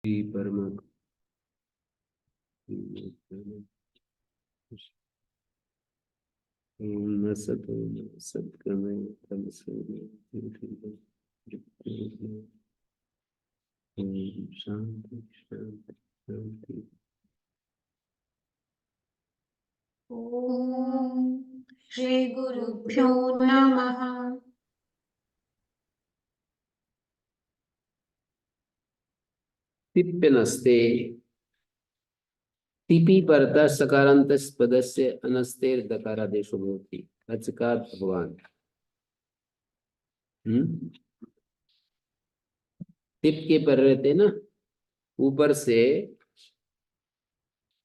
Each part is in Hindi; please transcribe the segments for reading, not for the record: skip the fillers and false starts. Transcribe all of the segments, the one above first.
परम सत्कर्म शांति शांति शांति। ओम श्री गुरुभ्यो नमः। तिप्यनस्ते तिपि परतः सकारांतस्य पदस्य अनस्तेर दकारादेशो भवति। अचकात भगवान। तिप के पर रहते ना, ऊपर से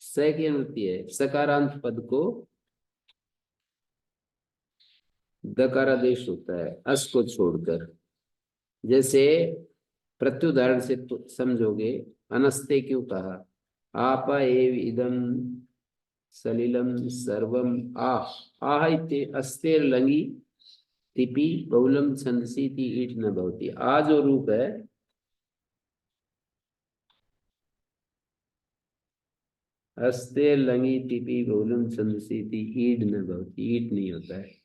स की अनुवृत्ति है, सकारांत पद को दकारादेश होता है अस को छोड़कर। जैसे प्रत्युदाहरण से समझोगे, अनस्ते क्यों कहा? आप एव इदम सलिलम सर्वम आह इत्ते अस्तेर लंगी तिपि बहुलम छंदसी ती ईट न भवती। आ जो रूप है, अस्तेर लंगी तिपि बहुलम छंदसी ती ईड न भवती, ईट नहीं होता है।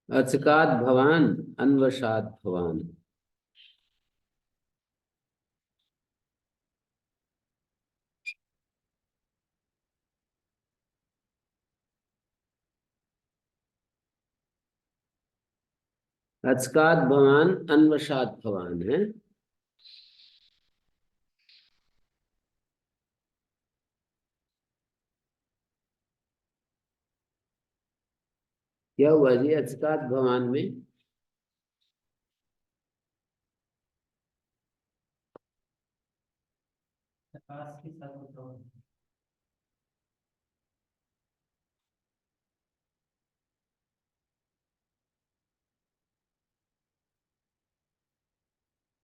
अचकात भवान अन्वशात भवान। अचकात भवान अन्वशात भवान है। क्या हुआ जी अचकात भवान में?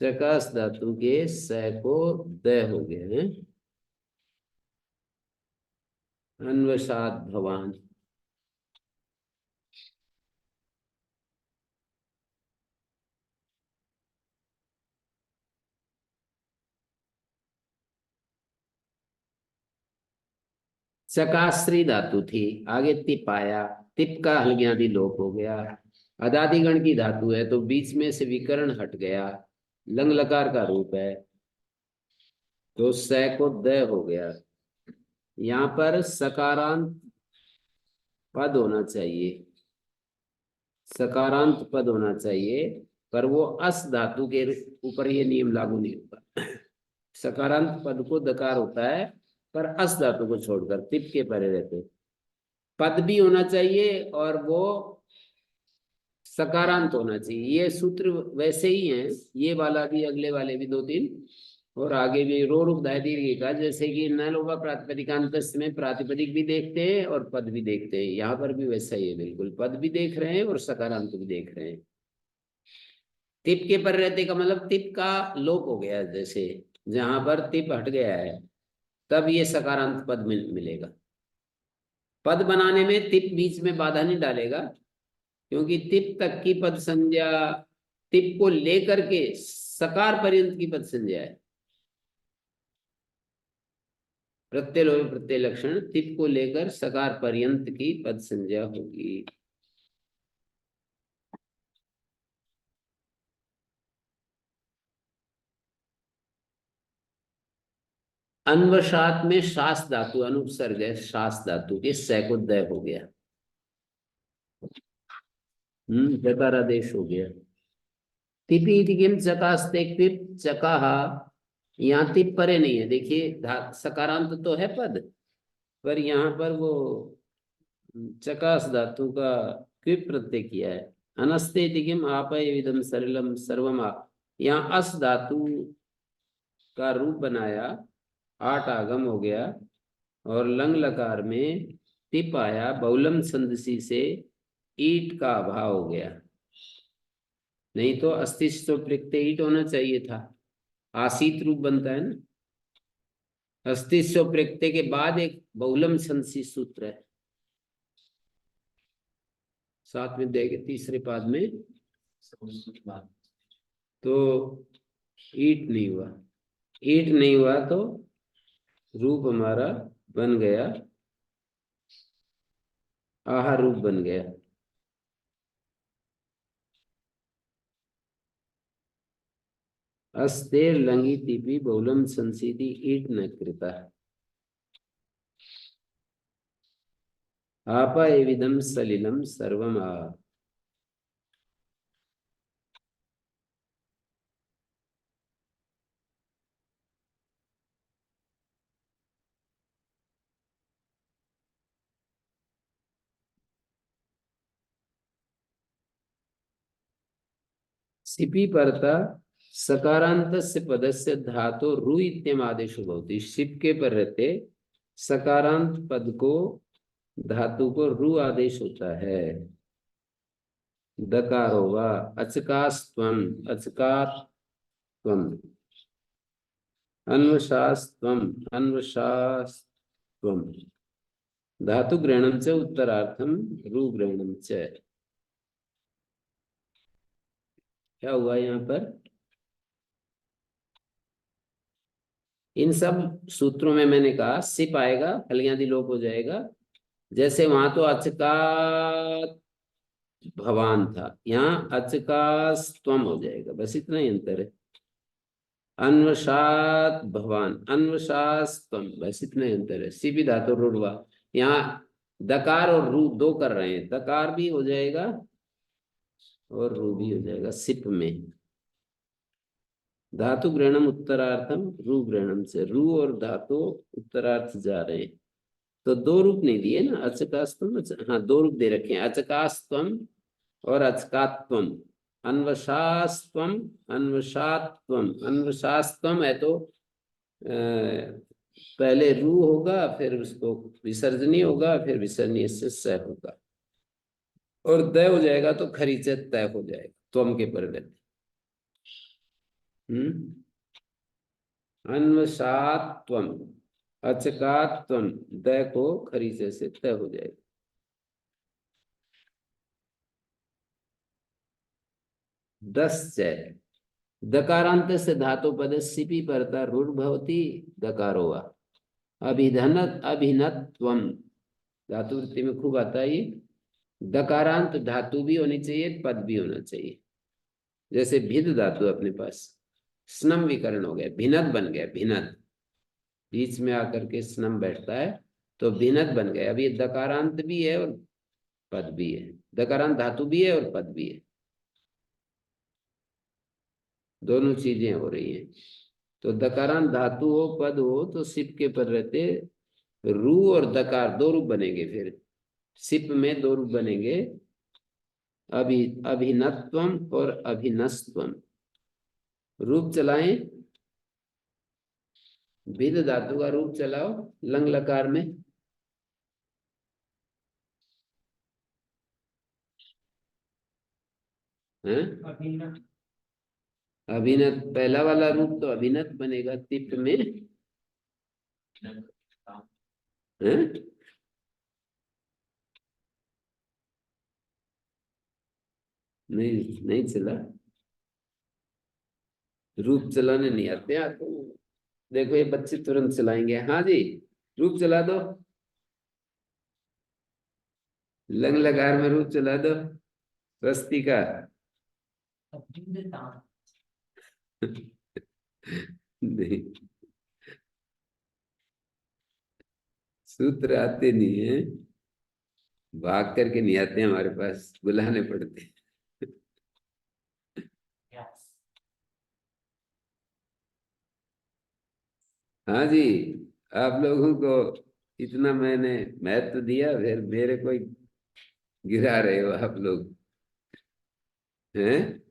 चकास धातु के स को द हो गए हैं। अन्वशात भवान। चकाश्री धातु थी, आगे तिप आया, तिप का हल्गियां भी लोप हो गया। अदादिगण की धातु है तो बीच में से विकर्ण हट गया, लंग लकार का रूप है तो स को द हो गया। यहाँ पर सकारांत पद होना चाहिए, सकारांत पद होना चाहिए, पर वो अस धातु के ऊपर ये नियम लागू नहीं होता। सकारांत पद को दकार होता है, पर अस धातु को छोड़कर तिप के परे रहते। पद भी होना चाहिए और वो सकारांत होना चाहिए। ये सूत्र वैसे ही हैं, ये वाला भी, अगले वाले भी, दो तीन और आगे भी। रो रूप दायदीर्घ का, जैसे कि न लोभा प्रातिपदिकांत में प्रातिपदिक भी देखते हैं और पद भी देखते हैं, यहाँ पर भी वैसा ही है बिल्कुल। पद भी देख रहे हैं और सकारांत भी देख रहे हैं। तिप के पर रहते का मतलब तिप का लोप हो गया, जैसे जहां पर तिप हट गया है तब ये सकारांत पद मिलेगा। पद बनाने में तिप बीच में बाधा नहीं डालेगा, क्योंकि तिप तक की पद संज्ञा तिप को लेकर के सकार पर्यंत की पद संज्ञा है। प्रत्यय लोभ प्रत्यय लक्षण तिप को लेकर सकार पर्यंत की पद संज्ञा होगी। अन्वशात में शास धातु अनुपसर्ग है, शास धातु के स को द हो गया, जकारादेश हो गया। तिपि किम चकास्ते क्विप चकाह, यहाँ तिप परे नहीं है, देखिए सकारांत तो है पद, पर यहाँ पर वो चकास धातु का क्विप प्रत्यय किया है। अनस्ते किम आप विदम सलिलम सर्वम, यहाँ अस धातु का रूप बनाया, आठ आगम हो गया और लंग लकार में तिप आया, बहुलम संदसी से ईट का अभाव हो गया। नहीं तो अस्तित्व प्रत्यय ईट होना चाहिए था, आसीत रूप बनता है ना। अस्तित्व प्रत्यय के बाद एक बहुलम संदसी सूत्र है, साथ में देखे तीसरे पाद में तो ईट नहीं हुआ। ईट नहीं हुआ तो रूप हमारा बन गया, आहा रूप बन गया। अस्तेर लंगी तिपि बहुलम संसीति ईट न कृता। आपा एविदम सलिलम सर्वम आ। सिपि परता सकारांतस्य पदस्य धातु रु इत्यम आदेशो भवति। सिप के पर रहते सकारांत पद को धातु को रु आदेश होता है। दकारो वा अचकास्त्वम अचकात्वम अन्वशास्त्वम अन्वशास्त्वम धातु ग्रहणम च उत्तरार्थम रु ग्रहणम च। क्या हुआ यहाँ पर? इन सब सूत्रों में मैंने कहा सिप आएगा, हलियां लोप हो जाएगा। जैसे वहां तो अचकात भवान था, यहाँ अचकास्तम हो जाएगा, बस इतना ही अंतर है। अन्वशात भवान अन्वशास्तम, बस इतना ही अंतर है। सिपी धातु रुड़वा, यहाँ दकार और रू दो कर रहे हैं, दकार भी हो जाएगा और रू भी हो जाएगा सिप में। धातु ग्रहणम उत्तरार्थम रू ग्रहणम से, रू और धातु उत्तरार्थ जा रहे हैं। तो दो रूप नहीं दिए ना, अचकास्तम, हाँ दो रूप दे रखे हैं, अचकास्तम और अचकात्वम। अन्वशास्त्वम अन्वशात्वम, अन्वशास्त्वम है तो पहले रू होगा, फिर उसको विसर्जनीय होगा, फिर विसर्जनीय से स होगा, और द हो जाएगा तो खरीचे तय हो जाएगा त्वम के परिवर्ते। अन्वशात्वम अचकात्वम, द को खरीचे से तय हो जाएगा। दस जय दकारांत से धातु पद सिपि परता रुर्भवती दकारो वा। अभिधन अभिनत्वम धातु वृत्ति में खूब आता है ये। दकारांत धातु भी होनी चाहिए, पद भी होना चाहिए। जैसे भिद धातु अपने पास, स्नम विकरण हो गया, भिनत बन गया, भिनत बीच में आकर के स्नम बैठता है तो भिनत बन गया। अब ये दकारांत भी है और पद भी है, दकारांत धातु भी है और पद भी है, दोनों चीजें हो रही हैं। तो दकारांत धातु हो पद हो तो सिप के पर रहते रू और दकार दो रूप बनेंगे। फिर सिप में दो रूप बनेंगे, अभिनत्वम और अभिनस्तम। रूप चलाएं, भिद धातु का रूप चलाओ लंग लकार में। हैं? अभिनत पहला वाला रूप तो अभिनत बनेगा तिप में। हैं? नहीं नहीं चला, रूप चलाने नहीं आते आपको। देखो ये बच्चे तुरंत चलाएंगे। हाँ जी, रूप चला दो, लंग लकार में रूप चला दो स्वस्ति का। नहीं, सूत्र आते नहीं है, भाग करके नहीं आते हमारे पास, बुलाने पड़ते हैं। हाँ जी, आप लोगों को इतना मैंने महत्व दिया, फिर मेरे को ही गिरा रहे हो आप लोग हैं।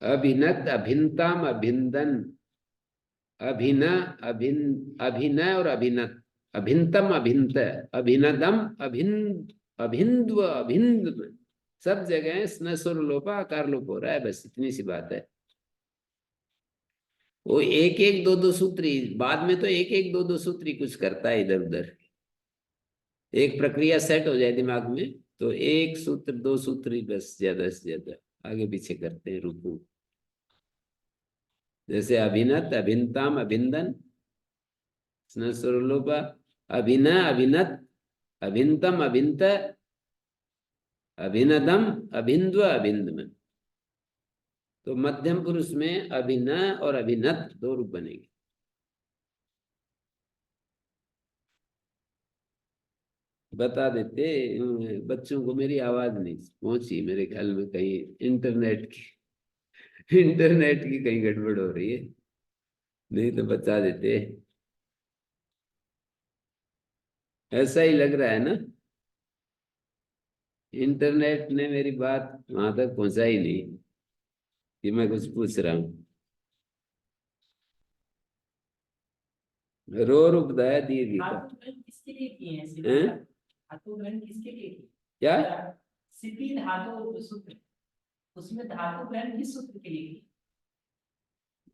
अभिनत अभिनताम अभिनदन, अभिन अभिन अभिनय और अभिनत, अभिनतम अभिनत, अभिनदम अभिन अभिंद्व अभिंद, सब जगह स्न सुर लोपा आकार लोप हो रहा है, बस इतनी सी बात है। वो एक एक दो दो सूत्री, बाद में तो एक एक दो दो सूत्री कुछ करता है इधर उधर। एक प्रक्रिया सेट हो जाए दिमाग में तो एक सूत्र दो सूत्र ही बस, ज्यादा से ज्यादा आगे पीछे करते हैं रुकू। जैसे अभिनत, अभिनताम, अभिनदन, स्वरलोपा, अभिन, अभिनत, अभिनतम, अभिनत, अभिनदम, अभिन्द्व, अभिन्दम। तो मध्यम पुरुष में अभिन और अभिनत दो रूप बनेंगे। बता देते बच्चों को, मेरी आवाज नहीं पहुंची मेरे ख्याल में, कहीं इंटरनेट की इंटरनेट की कहीं गड़बड़ हो रही है, नहीं तो बता देते। ऐसा ही लग रहा है ना, इंटरनेट ने मेरी बात वहां तक पहुंचाई नहीं कि मैं कुछ पूछ रहा हूँ। रो रूप दया दीर्घ का धातु ग्रहण किसके लिए किए हैं सिद्धि? हैं? धातु ग्रहण किसके लिए किए? क्या सिद्धि धातु सूत्र, उसमें धातु ग्रहण किस सूत्र के लिए किए?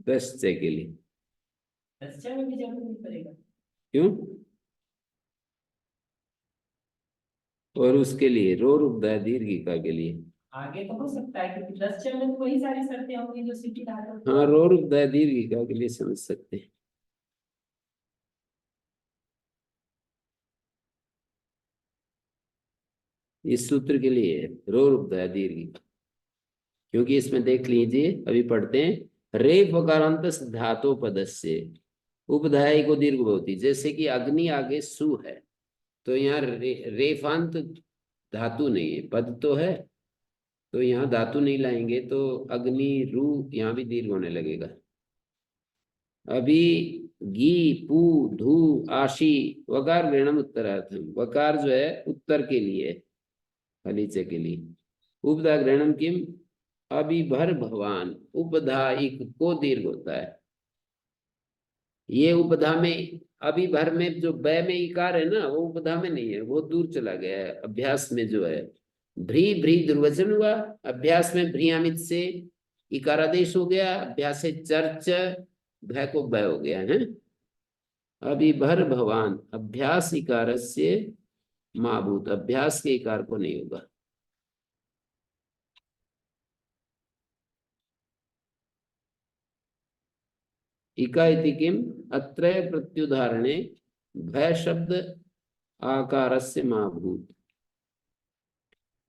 दस्ते के लिए। दस्या में भी जरूरत नहीं पड़ेगा। क्यों? और उसके लिए रो रूप दया दीर्घिका के लिए। आगे तो हो सकता है क्योंकि दस्या में तो वही सारी शर्तें होंगी जो सिद्धि धातु। हाँ, रो रूप दया दीर्घिका के लिए समझ सकते हैं। इस सूत्र के लिए रो रूप दया दीर्घिका, क्योंकि इसमें देख लीजिए, अभी पढ़ते हैं। रेफ वकारांत धातु पदस्य उपधायी को दीर्घ होती, जैसे कि अग्नि आगे सु है, तो यहाँ रेफांत धातु नहीं है, पद तो है, तो यहाँ धातु नहीं लाएंगे तो अग्नि रू यहाँ भी दीर्घ होने लगेगा। अभी गी पू धू आशी वकार ग्रहणम उत्तरार्थम, वकार जो है उत्तर के लिए, हलीचे के लिए। उपधा ग्रहणम किम अभिभर भवान, उपधा एक को दीर्घ होता है। ये उपधा में, अभिभर में जो बै में इकार है ना, वो उपधा में नहीं है, वो दूर चला गया है। अभ्यास में जो है भ्री भ्री दुर्वचन हुआ, अभ्यास में भ्रियामित से इकारादेश हो गया, अभ्यास से चर्च भय को बै हो गया है। अभिभर भवान, अभ्यास इकार से माभूत, अभ्यास के इकार को नहीं होगा। इका इति किम अत्रय प्रत्युदाहरणे भय शब्द आकारस्य महाभूत,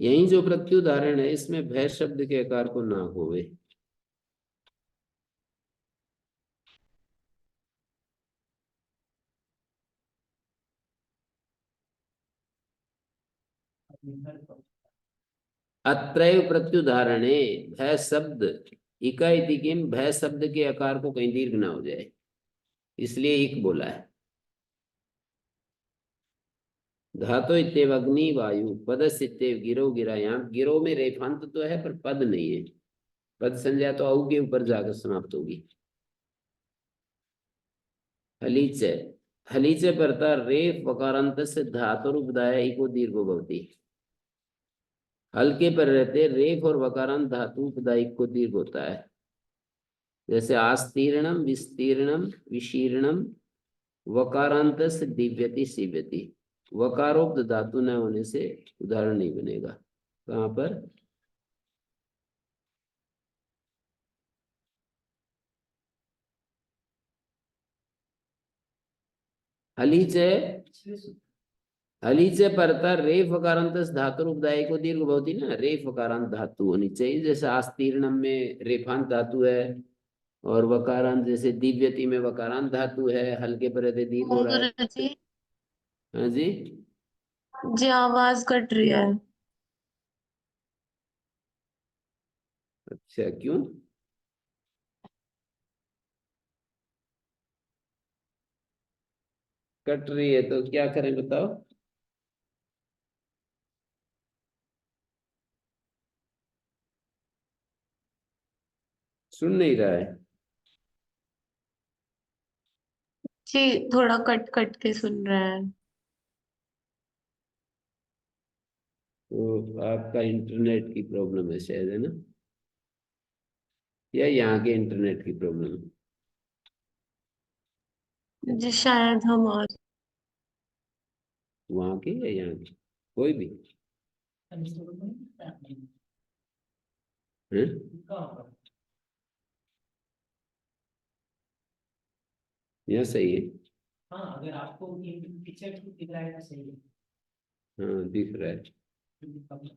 यही जो प्रत्युदाहरण है इसमें भय शब्द के आकार को ना होवे। अत्रैव प्रत्युदाहरणे भय शब्द, इका इति किम भय शब्द के आकार को कहीं दीर्घ ना हो जाए, इसलिए इक बोला है। धातु इत्येव अग्नि वायु पदस्य इत्येव गिरो गिरा, यहाँ गिरो में रेफांत तो है पर पद नहीं है, पद संज्ञा तो औ के ऊपर जाकर समाप्त होगी। हलीच, हलीच परता रेफ वकारांत से धातु उपदाय इको दीर्घ भवती, हल्के पर रहते रेफ और वकारांत धातु उपदायिक को दीर्घ होता है। जैसे आस्तीर्णम, विस्तीर्णम, विशीर्णम, वकारांत से दिव्यति सीव्यति, वकारोक्त धातु न होने से उदाहरण नहीं बनेगा। कहाँ पर? हलीच, हलीच परता रेफ वकारांत धातु उपदायी को दीर्घ भवती ना, रेफ वकारांत धातु होनी चाहिए। जैसे आस्तीर्णम में रेफांत धातु है, और वकारांत जैसे दिव्यति में वकारांत धातु है, हल्के पर रहते दीर्घ हो रहा है। गुरुजी हाँ जी, जी आवाज कट रही है। अच्छा क्यों? कट रही है तो क्या करें बताओ? सुन नहीं रहा है? जी थोड़ा कट कट के सुन रहे हैं। तो आपका इंटरनेट की प्रॉब्लम है शायद, है ना? या यहाँ के इंटरनेट की प्रॉब्लम है? जी शायद हम और वहाँ की या यहाँ की, कोई भी? अनुस्वर में नहीं, हैं? कहाँ पर? यह सही है। हाँ, अगर आपको पिक्चर दिख रहा है तो सही है। हाँ दिख रहा है। अपना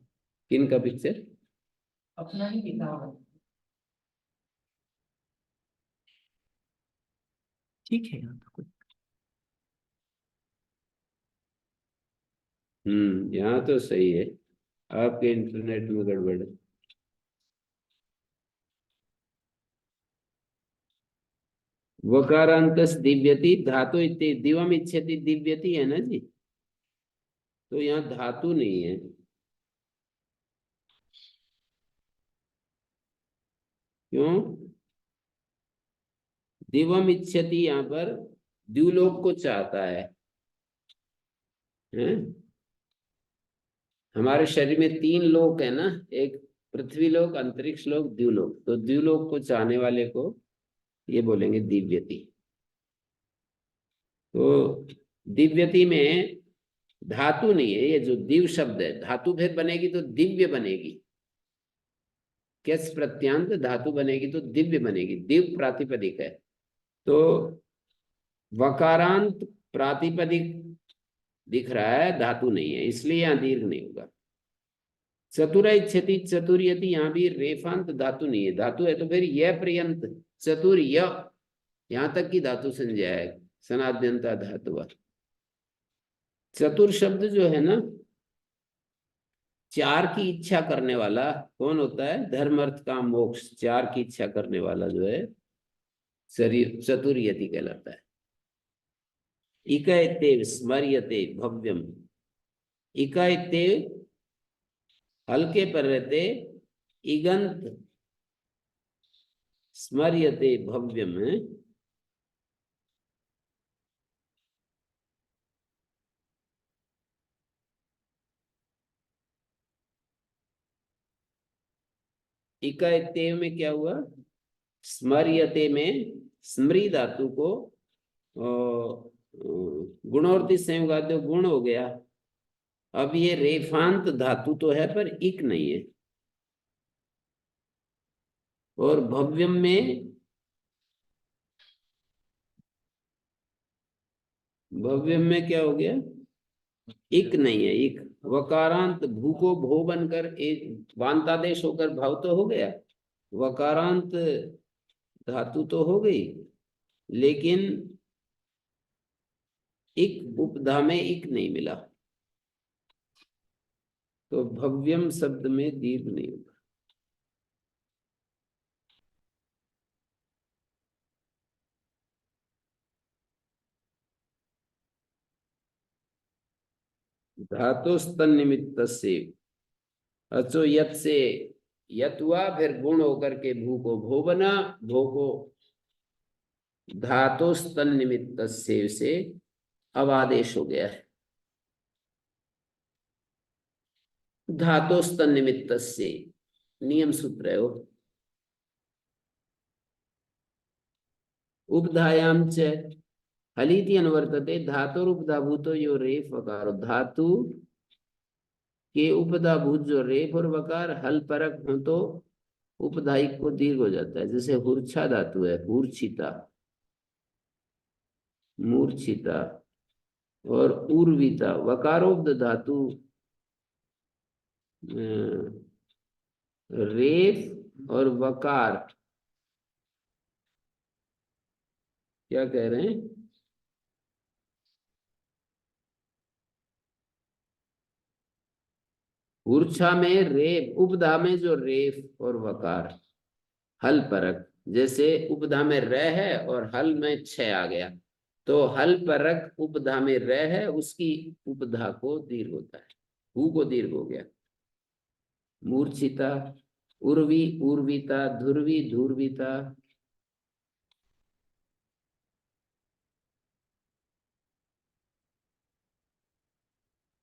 किन का पिक्चर? ही दिखा होगा। ठीक है यहाँ तो कुछ। यहाँ तो सही है, आपके इंटरनेट में गड़बड़ है। वकारांतस दिव्यति धातु इत्ते दिवम इच्छति दिव्यति है ना जी, तो यहाँ धातु नहीं है। क्यों? दिवम इच्छति यहाँ पर द्युलोक को चाहता है, हैं? हमारे शरीर में 3 लोक है ना, एक पृथ्वी लोक, अंतरिक्ष लोक, द्युलोक। तो द्युलोक को चाहने वाले को ये बोलेंगे दिव्यति। तो दिव्यति में धातु नहीं है, ये जो दिव शब्द है, धातु फिर बनेगी तो दिव्य बनेगी। किस प्रत्यांत धातु बनेगी तो दिव्य बनेगी, दिव प्रातिपदिक है। तो वकारांत प्रातिपदिक दिख रहा है, धातु नहीं है, इसलिए यहाँ दीर्घ नहीं होगा। चतुर इच्छति चतुर्यति, यहाँ भी रेफांत धातु नहीं है, धातु है तो फिर यह पर्यंत चतुर्य, यहां तक की धातु संज्ञा है, सनाद्यंता धातु। चतुर शब्द जो है ना, 4 की इच्छा करने वाला कौन होता है? धर्म अर्थ काम मोक्ष, 4 की इच्छा करने वाला जो है शरीर चतुर्यति कहलाता है। इकैतेव स्मर्यते भव्यम, इकैतेव हल्के पर रहते, इगंत स्मर्यते भव्यम है। इकैतेव में क्या हुआ? स्मर्यते में स्मृ धातु को गुणोर्ति संयोगाद्य गुण हो गया। अब ये रेफांत धातु तो है पर इक नहीं है। और भव्यम में, भव्यम में क्या हो गया? इक नहीं है, इक। वकारांत भू को भो बनकर एक वांतादेश होकर भाव तो हो गया, वकारांत धातु तो हो गई, लेकिन इक उपधा में इक नहीं मिला, तो भव्यम शब्द में दीर्घ नहीं होगा। धातुस्तन निमित्त से अचो यत से यत हुआ, फिर गुण होकर के भू को भो बना, भो को धातुस्तन निमित्त से अब आदेश हो गया है। धातुस्तन निमित्त से नियम सूत्र है वो। उपधायाम च हलीति अनुवर्तते धातुरुपधाभूतो यो रेफ वकारो, धातु के उपधाभूत जो रेफ और वकार हल परक हो तो उपधायी को दीर्घ हो जाता है। जैसे हुर्छा धातु है, हुर्छिता, मूर्छिता और उर्विता। वकारोक्त धातु रेफ और वकार क्या कह रहे हैं? ऊर्छा में रेफ, उपधा में जो रेफ और वकार हल परक, जैसे उपधा में र है और हल में छ आ गया, तो हल परक उपधा में र है, उसकी उपधा को दीर्घ होता है, हु को दीर्घ हो गया। मूर्छिता, उर्वी, उर्विता, ध्रुवी, धुर्विता।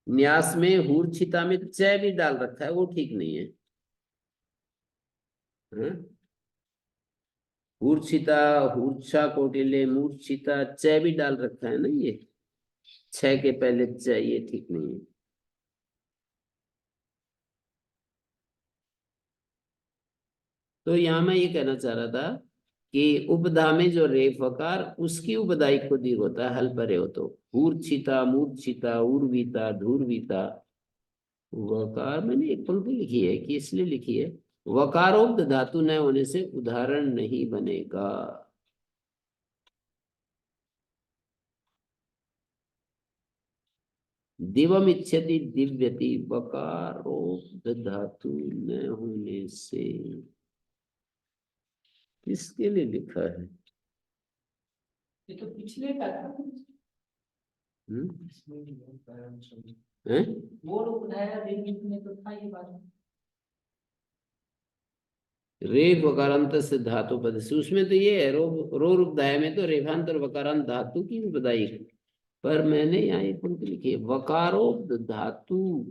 न्यास में हूर्छिता में च भी डाल रखा है, वो ठीक नहीं है। हूर्छिता, हूर्छा कोटिले, मूर्छिता, च भी डाल रखा है ना, ये छ के पहले च, ये ठीक नहीं है। तो यहाँ मैं ये कहना चाह रहा था कि उपधा में जो रेफ वकार उसकी उपदाई को दीर्घ होता है, हल परे हो तो। ऊर्चिता, मूर्छिता, उर्विता, धूर्विता। वकार मैंने एक पंक्ति लिखी है कि इसलिए लिखी है, वकारोक्त धातु न होने से उदाहरण नहीं बनेगा। दिवम इच्छति दिव्यति, वकारोक्त धातु न होने से। किसके लिए लिखा है? ये तो पिछले का था। हम्म? इसमें भी बहुत कारण चाहिए। हैं? वो लोग उठाया दिन में तो था ये बात। रेफ वकारांत से धातु पद से, उसमें तो ये है रो रूपधाय में तो रेफांत और वकारांत धातु की उपदाई है। पर मैंने यहाँ एक पंक्ति लिखी है, वकारोक्त धातु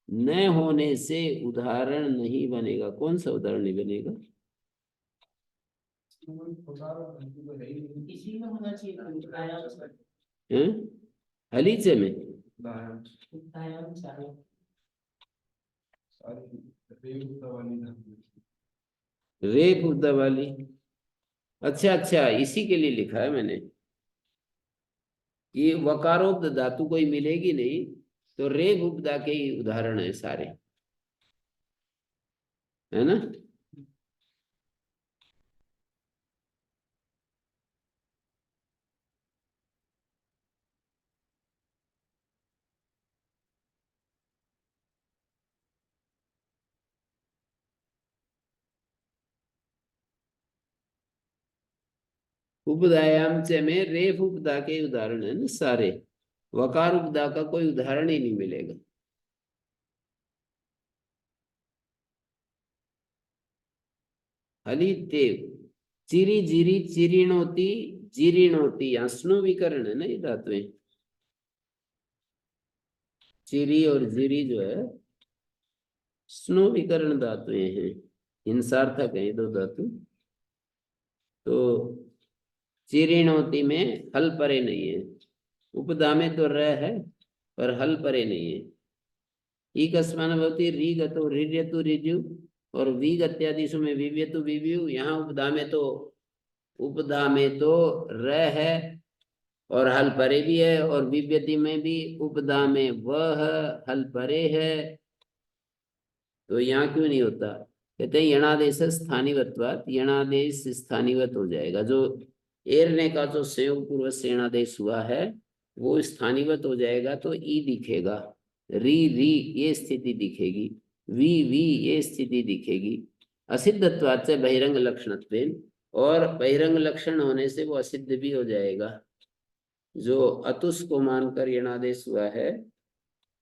न होने से उदाहरण नहीं बनेगा। कौन सा उदाहरण नहीं बनेगा? इसी में होना चाहिए था, उठाया से। हैं? हलीचे में उठाया चाहिए। रेफ उपदा वाली। अच्छा अच्छा, इसी के लिए लिखा है मैंने। ये वकारोक्त धातु कोई मिलेगी नहीं, तो रेफ उपदा के ही उदाहरण है सारे, है ना? उपदायाम च में रेफ उपदा के उदाहरण है ना सारे। वकार उपदा का कोई उदाहरण ही नहीं मिलेगा। हलितेव, चिरी जिरी चिरीणोती, जीरीणोती, यहाँ स्नो विकरण है ना ये धातुएं। चिरी और जिरी जो है स्नो विकरण धातुएं हैं, हिंसार्थक है ये दो धातु। तो चिरीणोती में हल परे नहीं है, उपदा में तो रह है पर हल परे नहीं है। ईकस्मान भवति री गतो रीर्यतु ऋजु, और वी गत्यादिशु में विव्यतु विव्यु। यहाँ उपदा में तो र है और हल परे भी है, और विव्यति में भी उपदा में वह हल परे है। तो यहाँ क्यों नहीं होता? कहते हैं यणादेश स्थानिवत्वात्, यणादेश स्थानिवत हो जाएगा। जो एरने का जो संयोग पूर्व से यणादेश हुआ है वो स्थानिवत हो जाएगा, तो ई दिखेगा, री री ये स्थिति दिखेगी, वी ये स्थिति दिखेगी। असिद्धत्वात् से बहिरंग लक्षणत्वेन, और बहिरंग लक्षण होने से वो असिद्ध भी हो जाएगा। जो अतुष को मानकर यणादेश हुआ है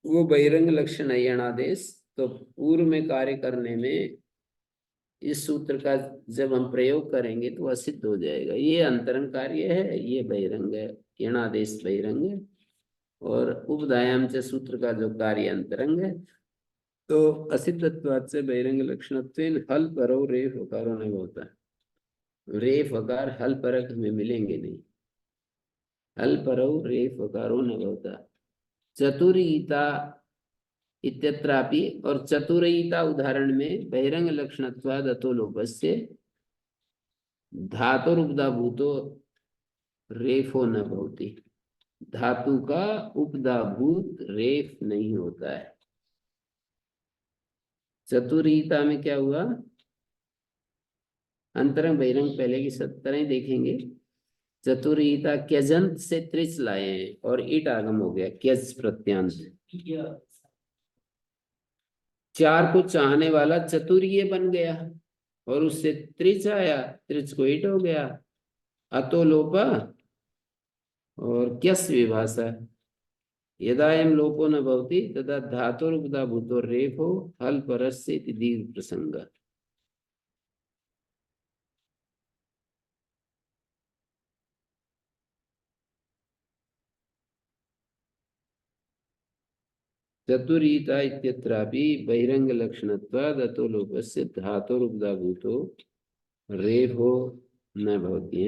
वो बहिरंग लक्षण है यणादेश। तो पूर्व में कार्य करने में इस सूत्र का जब हम प्रयोग करेंगे तो असिद्ध हो जाएगा। ये अंतरंग कार्य है, ये बहिरंग है, यणादेश बहिरंग है, और उपदायाम से सूत्र का जो कार्य अंतरंग है। तो असिद्धत्वात् से बहिरंग लक्षणत्वेन हल परो रेफ वकारो नहीं होता है। रेफ वकार हल परक में मिलेंगे नहीं, हल परो रेफ वकारो नहीं होता। चतुरीता इत्यत्रापि, और चतुरयिता उदाहरण में बहिरंग लक्षणत्वाद अतो लोपस्य धातुरुपदा भूतो रेफो न भवति। धातु का उपदा भूत रेफ नहीं होता है। चतुरयिता में क्या हुआ? अंतरंग बहिरंग पहले की 17 देखेंगे। चतुरयिता क्यजंत से त्रिच लाए हैं और ईट आगम हो गया, क्यज प्रत्यांत। चार को चाहने वाला चतुर्य बन गया, और उससे त्रिच आया, त्रिच को ईट हो गया। अतो लोपा और क्यस विभाषा। यदायम लोपो न भवति तदा धातुरुपदा भूतो रेफो हल परस्य इति दीर्घ प्रसंग। चतुरीता इत्यत्रापि बहिरंग लक्षणत्वाद् अतो लोपस्य धातुरुपदा भूतो रेफो न भवति।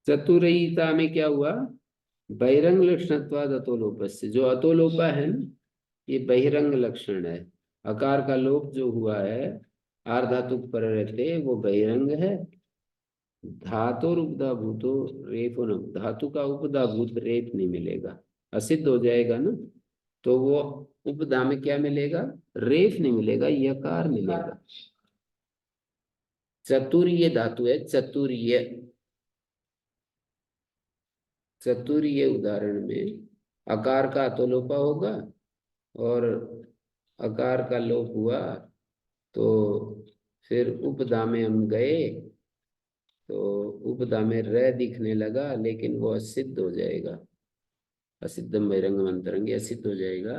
चतुरयिता में क्या हुआ, बहिरंग लक्षणत्वाद अतोलोपस्य, जो अतोलोपा है ना, ये बहिरंग लक्षण है। अकार का लोप जो हुआ है आर्धातुक पर रहते, वो बहिरंग है। धातु उपधा भूतो रेफो न, धातु का उपधा भूत रेप नहीं मिलेगा, असिद्ध हो जाएगा ना, तो वो उपधा में क्या मिलेगा, रेफ नहीं मिलेगा, यकार मिलेगा। चतुर्य धातु है, चतुर्य, चतुर्य उदाहरण में अकार का अतोलोपा होगा और अकार का लोप हुआ, तो फिर उपधा में हम गए तो उपधा में र दिखने लगा, लेकिन वो असिद्ध हो जाएगा, असिद्धम बहिरंगम अंतरंगे असिद्ध हो जाएगा,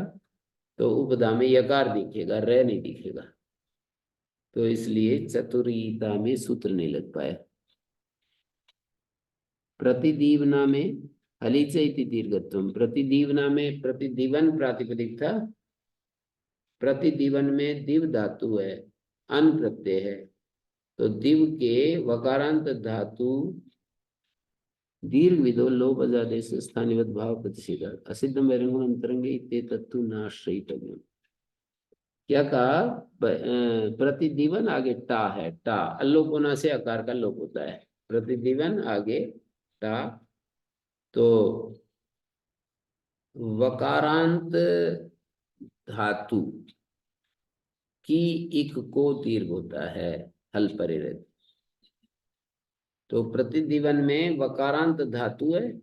तो उपधा में यकार दिखेगा, र नहीं दिखेगा। तो इसलिए चतुरीता में सूत्र नहीं लग पाया। प्रतिदीवना में हलीच इति दीर्घत्वम, प्रतिदीवना में प्रतिदीवन प्रातिपदिक था, प्रतिदीवन में दिव धातु है, अन प्रत्यय है, तो दिव के वकारांत धातु दीर्घ विदो लोप अजादेश स्थानिवत भाव प्रतिषेधा असिद्धम बहिरंगम अंतरंगे इत्ते तत्तु नाश्रयितव्यम। क्या कहा, प्रतिदीवन आगे टा है, टा अल्लोप होना से आकार का लोप होता है, प्रतिदीवन आगे टा, तो वकारांत धातु की इक को दीर्घ होता है, हल परिरत, तो प्रतिदीवन में वकारांत धातु है,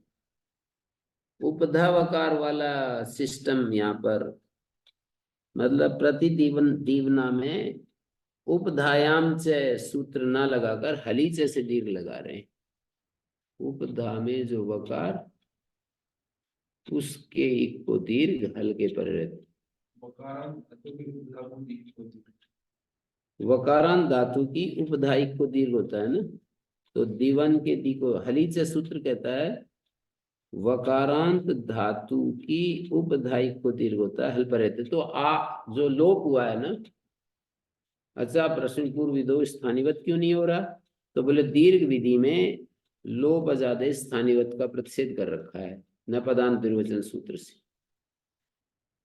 उपधा वकार वाला सिस्टम यहाँ पर, मतलब प्रतिदीवन दीवना में उपधायाम से सूत्र ना लगाकर हलीचे से दीर्घ लगा रहे हैं। उपधा में जो वकार, उसके एक को दीर्घ हल्के पर रहते, वकारांत धातु की उपधायिक को दीर्घ होता है ना, तो दीवन के दी को हलीचे सूत्र कहता है, वकारांत धातु की उपधायिक को दीर्घ होता है, हल पर रहते, तो आ जो लोप हुआ है ना, अच्छा प्रश्न पूर्व विधो स्थानिवत क्यों नहीं हो रहा, तो बोले दीर्घ विधि में लोप अजादेश स्थानिवत का प्रतिषेध कर रखा है न पदांत निर्वचन सूत्र से।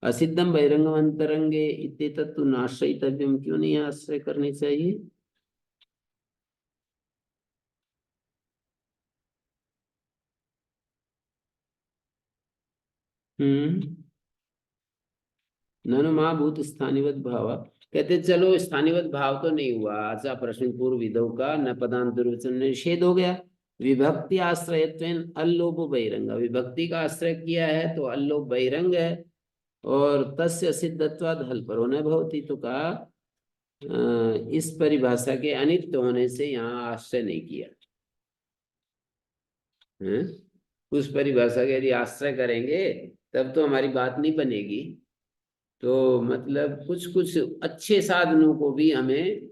असिद्धम बहिरंगम अंतरंगे इत्ते तत्तु नाश्रयितव्यम, क्यों नहीं आश्रय करनी चाहिए। ननु महाभूत स्थानिवत भाव, कहते चलो स्थानिवत भाव तो नहीं हुआ, अच्छा प्रश्न पूर्व विधौ का न पदांत निर्वचन निषेध हो गया, विभक्ति आश्रयत्वेन अल्लोप बहिरंग, विभक्ति का आश्रय किया है तो अल्लोप बहिरंग है, और तस्य सिद्धत्वाद हल पर होने भवती, तो कहा इस परिभाषा के अनित्य होने से यहाँ आश्रय नहीं किया है। उस परिभाषा के यदि आश्रय करेंगे तब तो हमारी बात नहीं बनेगी, तो मतलब कुछ कुछ अच्छे साधनों को भी हमें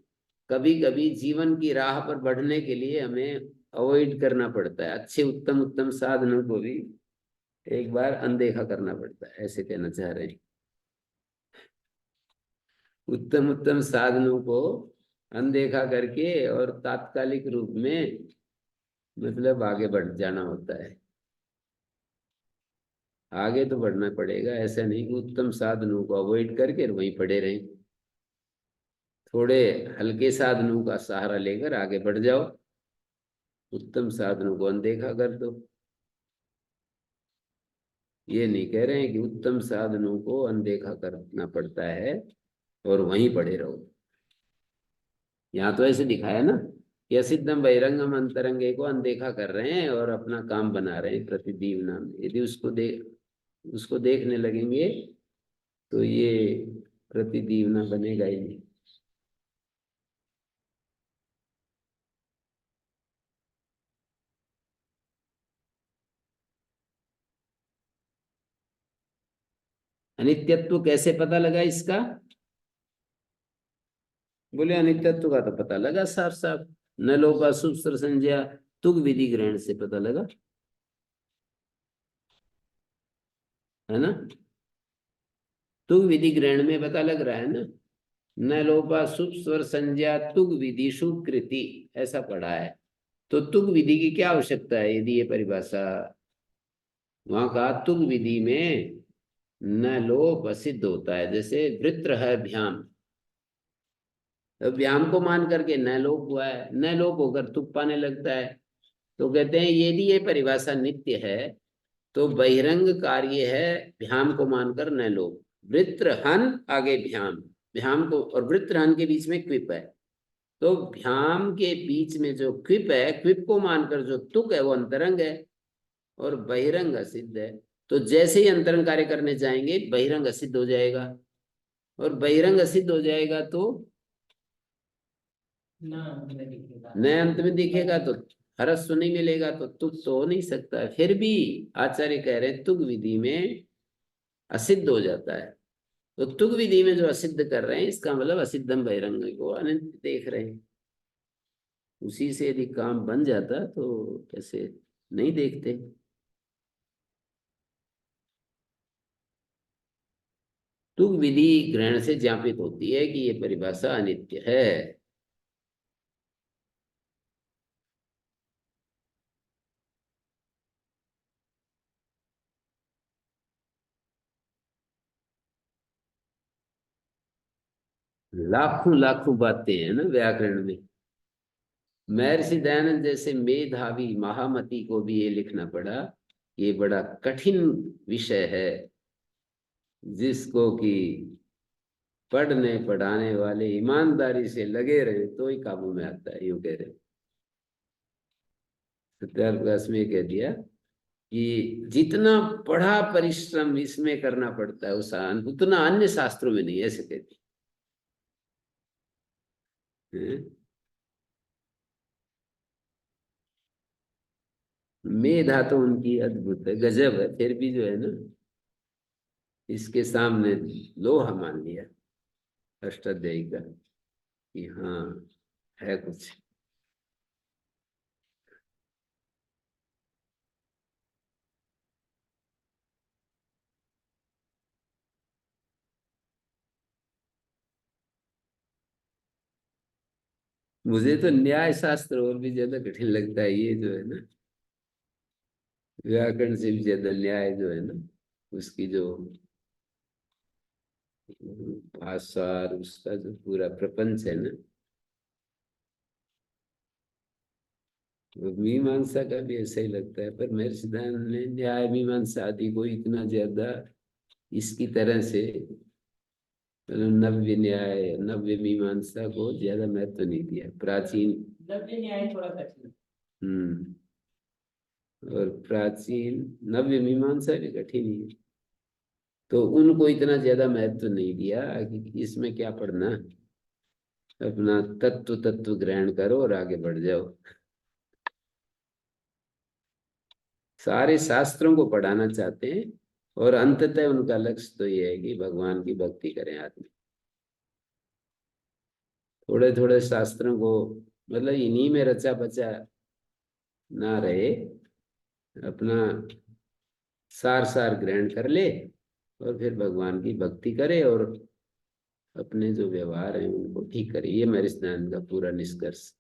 कभी कभी जीवन की राह पर बढ़ने के लिए हमें अवॉइड करना पड़ता है, अच्छे उत्तम उत्तम साधनों को भी एक बार अनदेखा करना पड़ता है, ऐसे कहना चाह रहे हैं। उत्तम उत्तम साधनों को अनदेखा करके और तात्कालिक रूप में मतलब आगे बढ़ जाना होता है, आगे तो बढ़ना पड़ेगा, ऐसा नहीं कि उत्तम साधनों को अवॉइड करके वहीं पड़े रहें, थोड़े हल्के साधनों का सहारा लेकर आगे बढ़ जाओ, उत्तम साधनों को अनदेखा कर दो। ये नहीं कह रहे हैं कि उत्तम साधनों को अनदेखा करना पड़ता है और वहीं पड़े रहो, यहाँ तो ऐसे दिखाया ना कि असिद्धम बहिरंगम अंतरंगे को अनदेखा कर रहे हैं और अपना काम बना रहे हैं प्रतिदीवना में, यदि उसको देखने लगेंगे तो ये प्रतिदीवना बनेगा ही नहीं। अनित्यत्व कैसे पता लगा इसका, बोले अनित्यत्व का तो पता लगा साफ साफ, न लोपा शुभ संज्ञा तुग विधि ग्रहण से पता लगा, है ना, तुग विधि ग्रहण में पता लग रहा है ना, न लोपा शुभ स्वर संज्ञा तुग विधि कृति, ऐसा पढ़ा है, तो तुक विधि की क्या आवश्यकता है यदि ये परिभाषा, वहां कहा तुक विधि में न लोप असिद्ध होता है। जैसे वृत्र है भ्याम, तो व्याम को मान करके न लोप हुआ है, न लोप होकर तुक पाने लगता है। तो कहते हैं यदि ये परिभाषा नित्य है तो बहिरंग कार्य है भ्याम को मानकर न लोप। वृत्रहन आगे भ्याम, भ्याम को और वृत्रहन के बीच में क्विप है, तो भ्याम के बीच में जो क्विप है, क्विप को मानकर जो तुक है वो अंतरंग है और बहिरंग असिद्ध है। तो जैसे ही अंतरंग कार्य करने जाएंगे बहिरंग असिद्ध हो जाएगा, और बहिरंग असिद्ध हो जाएगा तो ना अंत में दिखेगा। नए अंत में दिखेगा तो हरस तो नहीं मिलेगा, तो तुक तो हो नहीं सकता है। फिर भी आचार्य कह रहे हैं तुक विधि में असिद्ध हो जाता है। तो तुक विधि में जो असिद्ध कर रहे हैं इसका मतलब असिद्धम बहिरंग को अनंत देख रहे हैं। उसी से यदि काम बन जाता तो कैसे नहीं देखते। तुक विधि ग्रहण से ज्ञापित होती है कि ये परिभाषा अनित्य है। लाखों लाखों बातें हैं ना व्याकरण में। महर्षि दयानंद जैसे मेधावी महामती को भी ये लिखना पड़ा। ये बड़ा कठिन विषय है जिसको कि पढ़ने पढ़ाने वाले ईमानदारी से लगे रहे तो ही काबू में आता है, यूं कह रहे। सत्याग्रह में कह दिया कि जितना पढ़ा परिश्रम इसमें करना पड़ता है उतना अन्य शास्त्रों में नहीं, ऐसे कहती है। मेधा तो उनकी अद्भुत है, गजब है, फिर भी जो है ना इसके सामने लोहा मान लिया अष्टाध्यायी का कि हाँ है कुछ। मुझे तो न्याय शास्त्र और भी ज्यादा कठिन लगता है, ये जो है ना व्याकरण से भी ज्यादा न्याय जो है ना उसकी जो भाषा और उसका जो पूरा प्रपंच है ना, वो मीमांसा का भी ऐसा ही लगता है। पर मेरे सिद्धांत ने न्याय मीमांसा आदि को इतना ज्यादा इसकी तरह से मतलब नव्य न्याय नव्य मीमांसा को ज्यादा महत्व नहीं दिया प्राचीन। नव्य न्याय थोड़ा कठिन। हम्म। और प्राचीन नव्य मीमांसा भी कठिन ही है, तो उनको इतना ज्यादा महत्व नहीं दिया कि इसमें क्या पढ़ना, अपना तत्व तत्व ग्रहण करो और आगे बढ़ जाओ। सारे शास्त्रों को पढ़ाना चाहते हैं और अंततः उनका लक्ष्य तो ये है कि भगवान की भक्ति करें आदमी। थोड़े थोड़े शास्त्रों को मतलब इन्हीं में रचा बचा ना रहे, अपना सार सार ग्रहण कर ले और फिर भगवान की भक्ति करे और अपने जो व्यवहार है उनको ठीक करे। ये मेरे स्नान का पूरा निष्कर्ष।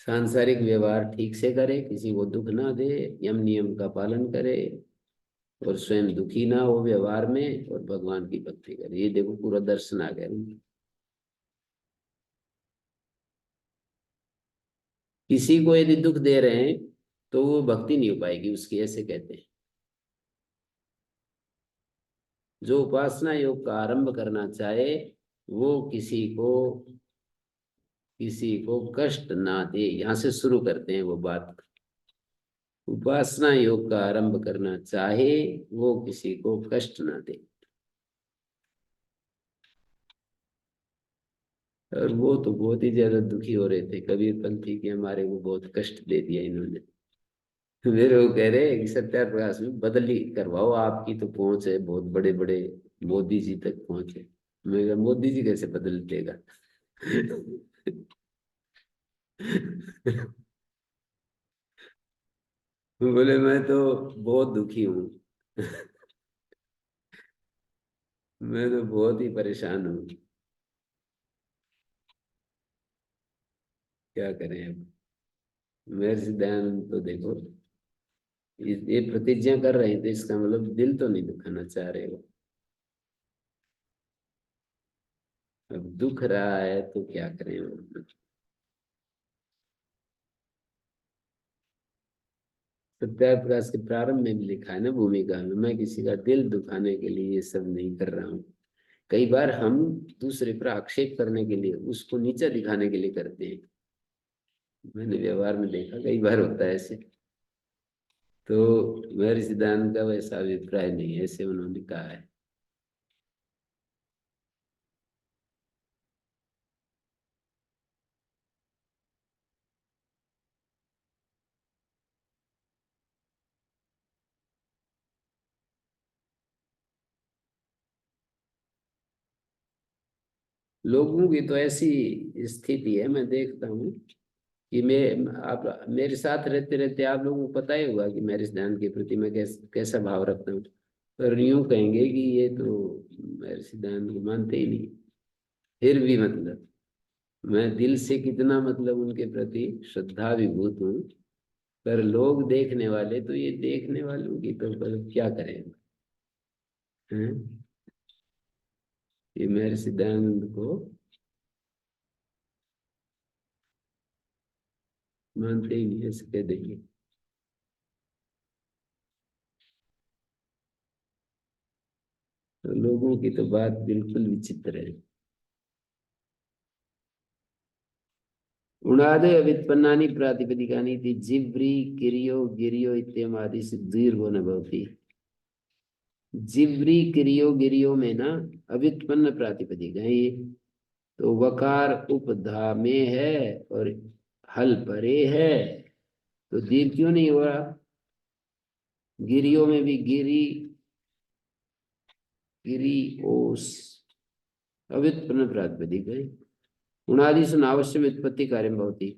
सांसारिक व्यवहार ठीक से करे, किसी को दुख ना दे, यम नियम का पालन करे और स्वयं दुखी ना हो व्यवहार में, और भगवान की भक्ति करे। ये देखो पूरा दर्शन आ गया उनको। किसी को यदि दुख दे रहे हैं तो वो भक्ति नहीं हो पाएगी उसकी, ऐसे कहते हैं। जो उपासना योग का आरंभ करना चाहे वो किसी को कष्ट ना दे, यहां से शुरू करते हैं वो बात। उपासना योग का आरंभ करना चाहे वो किसी को कष्ट ना दे। और वो तो बहुत ही ज्यादा दुखी हो रहे थे कबीर पंथी के, हमारे को बहुत कष्ट दे दिया इन्होंने। मेरे वो कह रहे हैं कि सत्याप्रकाश में बदली करवाओ, आपकी तो पहुंच है बहुत बड़े बड़े मोदी जी तक पहुंचे। मैं कहा, मोदी जी कैसे बदल देगा। बोले मैं तो बहुत दुखी हूँ। मैं तो बहुत ही परेशान हूँ, क्या करें अब। महर्षि दयानंद तो देखो ये प्रतिज्ञा कर रहे हैं, तो इसका मतलब दिल तो नहीं दुखाना चाह रहे हो। अब दुख रहा है तो क्या करें वो। सत्याग्रह प्रकाश के प्रारंभ में भी लिखा है ना भूमिका में, मैं किसी का दिल दुखाने के लिए ये सब नहीं कर रहा हूँ। कई बार हम दूसरे पर आक्षेप करने के लिए, उसको नीचा दिखाने के लिए करते हैं। मैंने व्यवहार में देखा कई बार होता है ऐसे। तो मेरे सिद्धांत का वैसा अभिप्राय नहीं है, ऐसे उन्होंने कहा है। लोगों की तो ऐसी स्थिति है, मैं देखता हूँ कि मैं, आप मेरे साथ रहते रहते आप लोगों को पता ही होगा कि मेरे सिद्धांत के प्रति मैं कैसा भाव रखता हूँ। पर यूं कहेंगे कि ये तो मेरे सिद्धांत को मानते ही नहीं। फिर भी मतलब मैं दिल से कितना मतलब उनके प्रति श्रद्धा विभूत हूँ, पर लोग देखने वाले तो ये देखने वालों की तो पर क्या करें। हैं? ये मेरे सिद्धांत को मानते ही नहीं, ऐसे कह देंगे। तो लोगों की तो बात बिल्कुल विचित्र है। उणादय व्युत्पन्नानि प्रातिपदिकानि इति जिव्री किरियो गिरियो इत्यमादि से दीर्घो न भवति। जिव्री किरियो गिरियो में ना अव्युत्पन्न प्रातिपदिक है ये। तो वकार उपधा में है और हल परे है, तो दीर्घ क्यों नहीं हो रहा। गिरियो में भी गिरी, गिरी ओस अव्युत्पन्न प्रातिपदिक है। उणादि सुन अवश्य व्युत्पत्ति कार्य होती।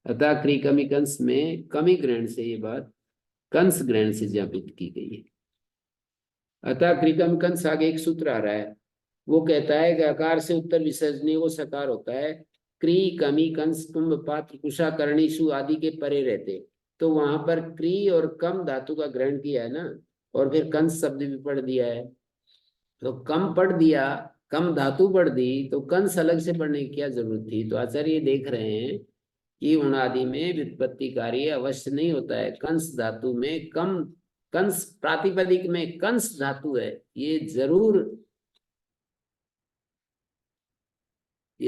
अतः क्री कमी कंस में कमी ग्रहण से ये बात कंस ग्रहण से ज्ञापित की गई है। अतः क्रिकम कंस आगे एक सूत्र आ रहा है, वो कहता है कि आकार से उत्तर विसर्जनीय वो सकार होता है। क्री कमी कंस कुंभ पात्र कुशा करणीसु आदि के परे रहते, तो वहां पर क्री और कम धातु का ग्रहण किया है ना, और फिर कंस शब्द भी पढ़ दिया है। तो कम पढ़ दिया, कम धातु पढ़ दी, तो कंस अलग से पढ़ने की क्या जरूरत थी। तो आचार्य ये देख रहे हैं कि उणादि में व्युत्पत्ति कार्य अवश्य नहीं होता है। कंस धातु में कम, कंस प्रातिपदिक में कंस धातु है, ये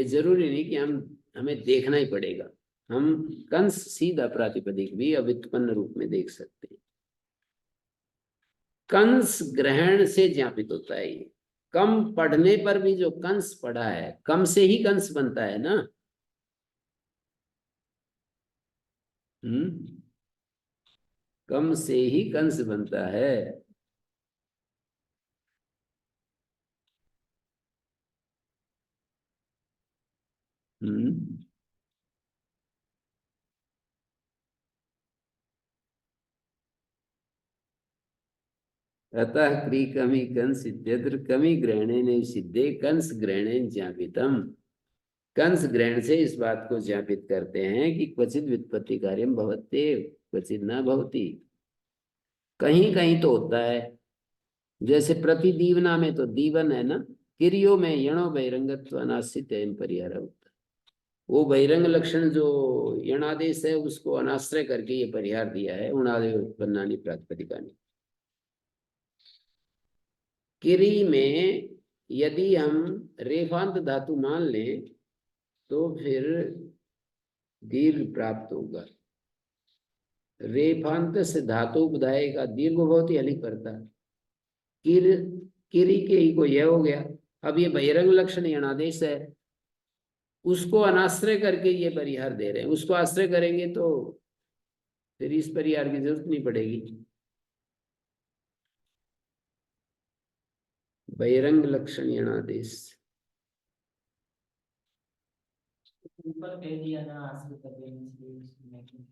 जरूरी नहीं कि हमें देखना ही पड़ेगा। हम कंस सीधा प्रातिपदिक भी अव्युत्पन्न रूप में देख सकते हैं। कंस ग्रहण से ज्ञापित होता है ये। कम पढ़ने पर भी जो कंस पढ़ा है, कम से ही कंस बनता है ना। कम से ही कंस बनता है। हम्म अतः क्री कमी कंस इत्यत्र कमी ग्रहणेन सिद्धे कंस ग्रहणेन ज्ञापितम। कंस ग्रहण से इस बात को ज्ञापित करते हैं कि क्वचित व्युत्पत्ति कार्यम भवत्येव क्वचित न भवति। कहीं कहीं तो होता है, जैसे प्रतिदीवना में तो दीवन है ना। किरियो में यणो बहिरंगत्व अनाश्रित एवं परिहार होता है। वो बहिरंग लक्षण जो यणादेश है उसको अनाश्रय करके ये परिहार दिया है। उणादि उत्पन्नानि प्रातिपदिकानि। किरी में यदि हम रेफांत धातु मान लें तो फिर दीर्घ प्राप्त होगा। रेफांत से धातु उपधाय का दीर्घ बहुत ही हलिक पड़ता है। किर, किरी के ही को यह हो गया। अब ये बहिरंग लक्षण यणादेश है, उसको अनाश्रय करके ये परिहार दे रहे हैं। उसको आश्रय करेंगे तो फिर इस परिहार की जरूरत नहीं पड़ेगी। बहिरंग लक्षण यणादेश ऊपर कह दिया ना आश्रित कर देने से इसमें।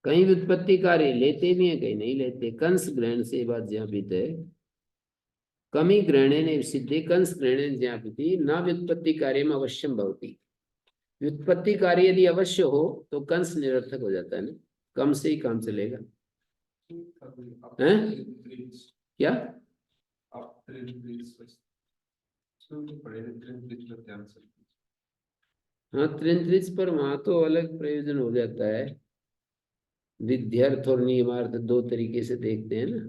कहीं व्युत्पत्ति कार्य लेते भी है, कहीं नहीं लेते। कंस ग्रहण से बात ज्ञापित है। कमी ग्रहणे ने सिद्धे कंस ग्रहणे ज्ञापिति न व्युत्पत्ति कार्य में अवश्यम भवति। व्युत्पत्ति कार्य यदि अवश्य हो तो कंस निरर्थक हो जाता है ना, कम से ही काम चलेगा। हैं? क्या? हाँ, त्रिंत्रिच पर वहां तो अलग प्रयोजन हो जाता है। विध्यर्थ और नियमार्थ दो तरीके से देखते हैं ना,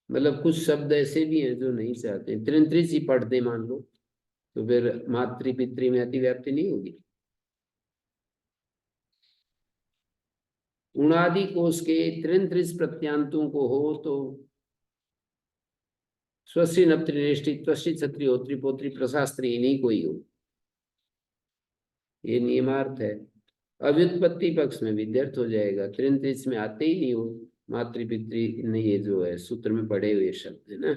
मतलब कुछ शब्द ऐसे भी हैं जो नहीं चाहते, त्रिंत्रिच ही पढ़ते मान लो, तो फिर मातृ पितृ में अतिव्याप्ति नहीं होगी। उणादि कोश के त्रिंत्रिच प्रत्यांतों को हो तो स्वस्ति नप्त्रिनेष्टि त्वष्टि क्षत्रि होत्री पोत्री प्रशास्त्री इन्हीं को ही हो, ये नियमार्थ है। अव्युत्पत्ति पक्ष में विध्यर्थ हो जाएगा, त्रिंत्रिच में आते ही नहीं हो, मातृपितृ ने ये जो है सूत्र में पढ़े हुए शब्द है ना।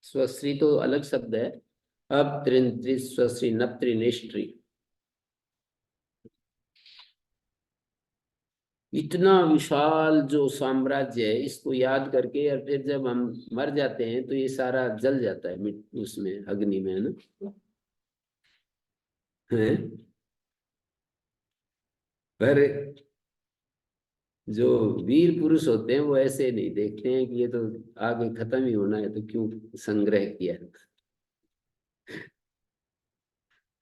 स्वश्री तो अलग शब्द है, अब त्रिंत्रिच स्वश्री नप्त्रिनेष्टि। इतना विशाल जो साम्राज्य है, इसको याद करके और फिर जब हम मर जाते हैं तो ये सारा जल जाता है उसमें अग्नि में, है ना। है? पर जो वीर पुरुष होते हैं वो ऐसे नहीं देखते हैं कि ये तो आगे खत्म ही होना है तो क्यों संग्रह किया।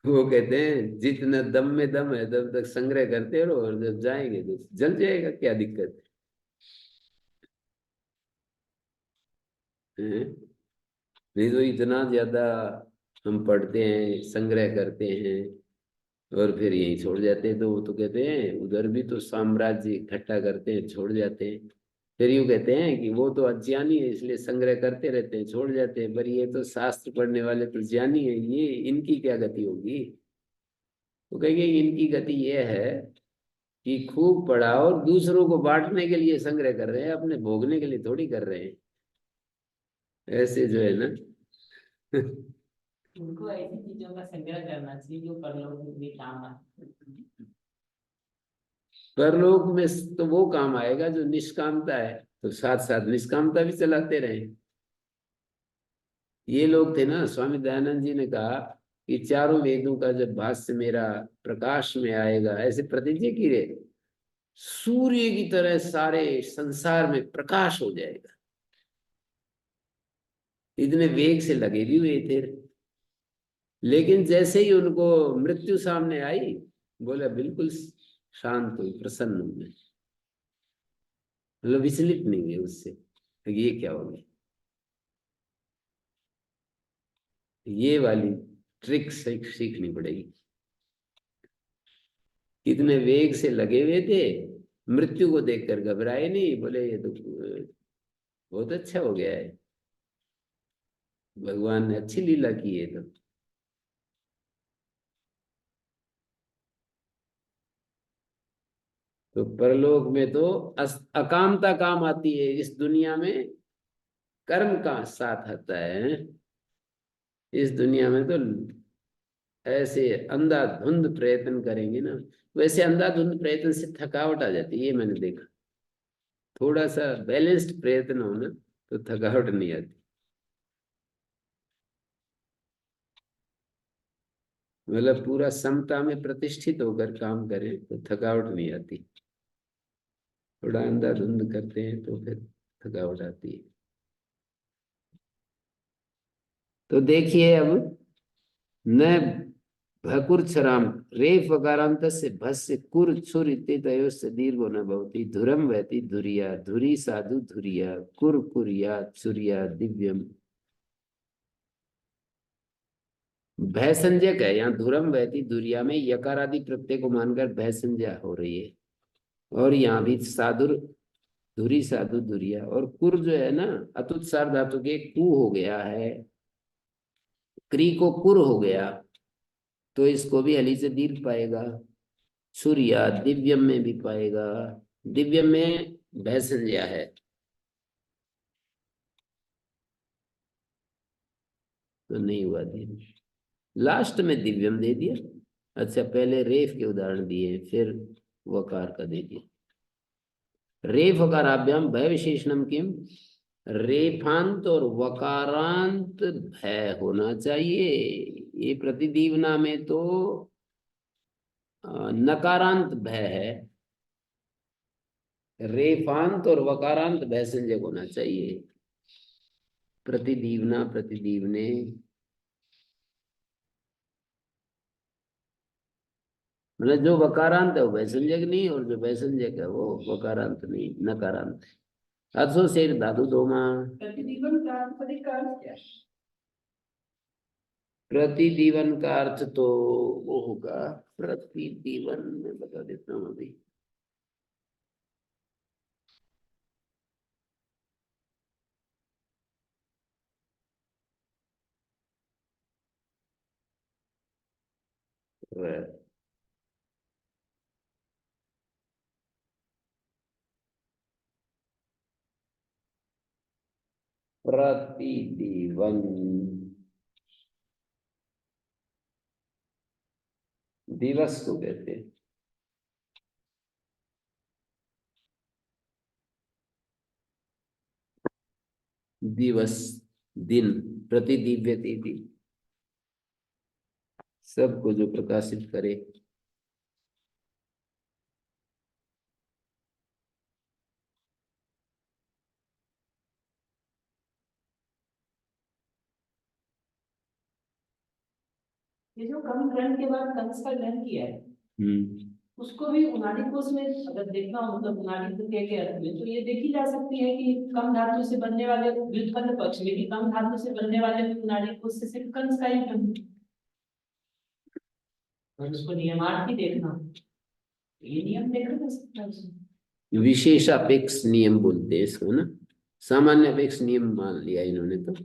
वो कहते हैं जितना दम में दम है तब तक संग्रह करते रहो, और जब जाएंगे तो जल जाएगा, क्या दिक्कत है। नहीं तो इतना ज्यादा हम पढ़ते हैं, संग्रह करते हैं और फिर यहीं छोड़ जाते हैं, तो वो तो कहते हैं उधर भी तो साम्राज्य इकट्ठा करते हैं छोड़ जाते हैं। फिर यूं कहते हैं कि वो तो अज्ञानी है इसलिए संग्रह करते रहते हैं छोड़ जाते हैं, पर ये तो शास्त्र पढ़ने वाले तो ज्ञानी है, ये इनकी क्या गति होगी। तो कहेंगे इनकी गति ये है कि खूब पढ़ा और दूसरों को बांटने के लिए संग्रह कर रहे हैं, अपने भोगने के लिए थोड़ी कर रहे हैं, ऐसे जो है ना। उनको ऐसी चीजों का संग्रह करना चाहिए जो परलोक में भी काम आए। परलोक में तो वो काम आएगा जो निष्कामता है, तो साथ साथ निष्कामता भी चलाते रहे। ये लोग थे ना, स्वामी दयानंद जी ने कहा कि चारों वेदों का जब भाष्य मेरा प्रकाश में आएगा, ऐसे प्रतिज्ञा की रे, सूर्य की तरह सारे संसार में प्रकाश हो जाएगा। इतने वेग से लगे भी हुए थे, लेकिन जैसे ही उनको मृत्यु सामने आई, बोला बिल्कुल शांत हुई, प्रसन्न हुए, मतलब विचलित नहीं हुए उससे। तो ये क्या हो गया, ये वाली ट्रिक सीखनी पड़ेगी। कितने वेग से लगे हुए थे, मृत्यु को देखकर घबराए नहीं, बोले ये तो बहुत अच्छा हो गया है, भगवान ने अच्छी लीला की है। तो परलोक में तो अकामता काम आती है, इस दुनिया में कर्म का साथ आता है। इस दुनिया में तो ऐसे अंधाधुंध प्रयत्न करेंगे ना, वैसे अंधाधुंध प्रयत्न से थकावट आ जाती है, ये मैंने देखा। थोड़ा सा बैलेंस्ड प्रयत्न हो ना तो थकावट नहीं आती, मतलब पूरा समता में प्रतिष्ठित होकर काम करें तो थकावट नहीं आती। थोड़ा अंधाधुंध करते हैं तो फिर थकावट आती है। तो देखिए अब, न भकुर्छराम रेफ वकारांत से भस्य कुर छुर इत्यतयोस्य दीर्घो न भवति धुरम वहति धुरिया धुरी साधु धुरिया कुर कुरिया चुरिया दिव्यम। भय संज्ञक है यहाँ, धुरम वहति धुरिया में यकार आदि प्रत्यय को मानकर भय संज्ञा हो रही है, और यहाँ भी साधुर धुरी साधु धुरिया, और कुर जो है ना अतुत्सार धातु के कु हो गया है, क्री को कुर हो गया, तो इसको भी हली से दीर्घ पाएगा। सूर्या दिव्यम में भी पाएगा, दिव्यम में भय संज्ञा है, तो नहीं हुआ दिव्य, लास्ट में दिव्यम दे दिया। अच्छा, पहले रेफ के उदाहरण दिए फिर वकार का दे दिया। रेफ वकाराभ्याम भय विशेषणम किम, रेफांत और वकारांत भय होना चाहिए, ये प्रतिदीवना में तो नकारांत भय है, रेफांत और वकारांत भय संजय होना चाहिए। प्रतिदीवना, प्रतिदीवने, मतलब जो वकारांत है वो भयसंजक नहीं, और जो भयसंजक है वो वकारांत नहीं, नकारांत है। अथो शेर धातु दो मां। प्रतिदीवन का अर्थ क्या है? प्रतिदीवन का अर्थ तो वो होगा, प्रतिदीवन में बता देता हूँ अभी। प्रतिदीवन दिवस को कहते हैं। दिवस, दिन, प्रतिदिव्यते थी, सबको जो प्रकाशित करे। ये जो कम ग्रहण के बाद कंस का ग्रहण किया है, उसको भी उनादी कोश में अगर देखना हो, मतलब उनादी प्रत्यय के अर्थ में, तो ये देखी जा सकती है कि कम धातु से बनने वाले व्युत्पन्न पक्ष में, कि कम धातु से बनने वाले उनादी कोश से सिर्फ कंस का ही ग्रहण, और उसको नियमार्थ ही देखना हो, ये नियम देखा जा सकता है उसमें। विशेषापेक्ष नियम बोलते हैं इसको ना, सामान्य अपेक्ष नियम मान लिया इन्होंने, तो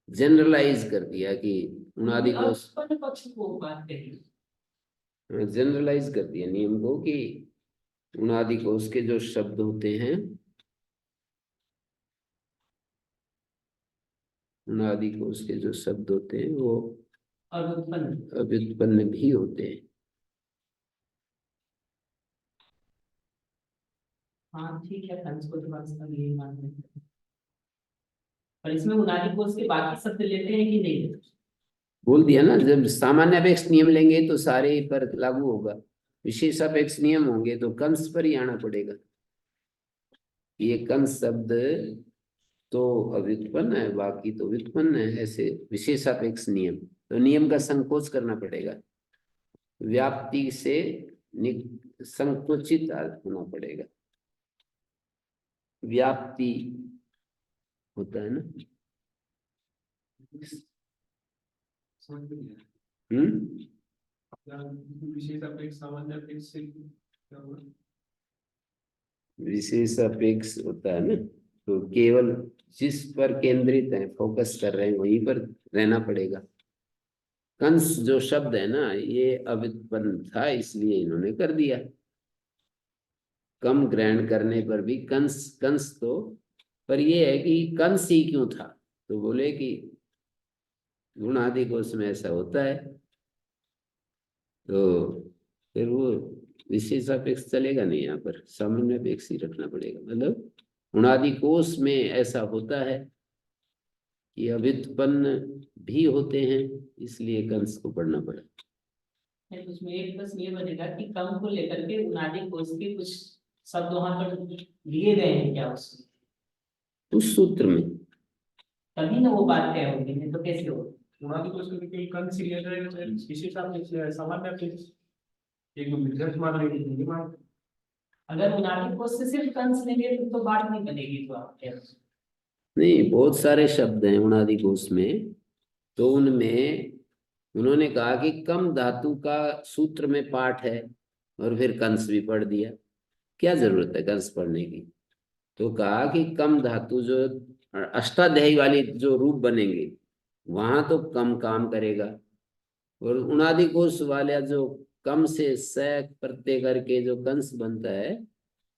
जनरलाइज कर दिया कि उनादि कोश, व्युत्पन्न पक्ष को बात कही, जनरलाइज कर दिया नियम को कि उनादि कोश के जो शब्द होते हैं, उनादि कोश के जो शब्द होते हैं वो व्युत्पन्न भी होते हैं। हाँ ठीक है, कंस को तो यही मानते हैं, पर इसमें उनादी कोश के बाकी शब्द लेते हैं कि नहीं? बोल दिया ना, जब सामान्य अपेक्ष नियम लेंगे तो सारे पर लागू होगा, विशेष अपेक्ष नियम होंगे तो कंस पर ही आना पड़ेगा। ये कंस शब्द तो अव्युत्पन्न है, बाकी तो व्युत्पन्न है, ऐसे विशेषापेक्ष नियम, तो नियम का संकोच करना पड़ेगा, व्याप्ति से संकुचित होना पड़ेगा। व्याप्ति होता है ना, विशेष अपेक्ष होता है ना, तो केवल जिस पर केंद्रित है, फोकस कर रहे हैं, वहीं पर रहना पड़ेगा। कंस जो शब्द है ना, ये अव्युत्पन्न था, इसलिए इन्होंने कर दिया। कम ग्रहण करने पर भी कंस कंस तो, पर ये है कि कंस ही क्यों था, तो बोले कि गुणादि कोश में ऐसा होता है, तो फिर वो विशेष अपेक्ष चलेगा नहीं, यहाँ पर सामान्य अपेक्ष ही रखना पड़ेगा। मतलब गुणादि कोश में ऐसा होता है कि अव्युत्पन्न भी होते हैं, इसलिए कंस को पढ़ना पड़ा। उसमें एक बस ये बनेगा कि कम को लेकर के उनादी कोश के कुछ शब्द वहां पर लिए गए हैं क्या उसमें, उस सूत्र में, तभी ना वो बात तय होगी, नहीं तो कैसे होगी? उनादि कोश को केवल कंस ही लिया जाएगा, चाहे विशेष अपेक्ष या सामान्य अपेक्ष, एक निर्धारित मान लेंगे मान। अगर उनादी कोश से सिर्फ कंस लेंगे तो बात नहीं बनेगी, तो आप क्या? नहीं, बहुत सारे शब्द हैं उनादि कोश में, तो उनमें उन्होंने कहा कि कम धातु का सूत्र में पाठ है, और फिर कंस भी पढ़ दिया, क्या जरूरत है कंस पढ़ने की। तो कहा कि कम धातु जो अष्टाध्यायी वाली जो रूप बनेंगे, वहां तो कम काम करेगा, और उनादि कोश वाला जो कम से स प्रत्यय करके जो कंस बनता है,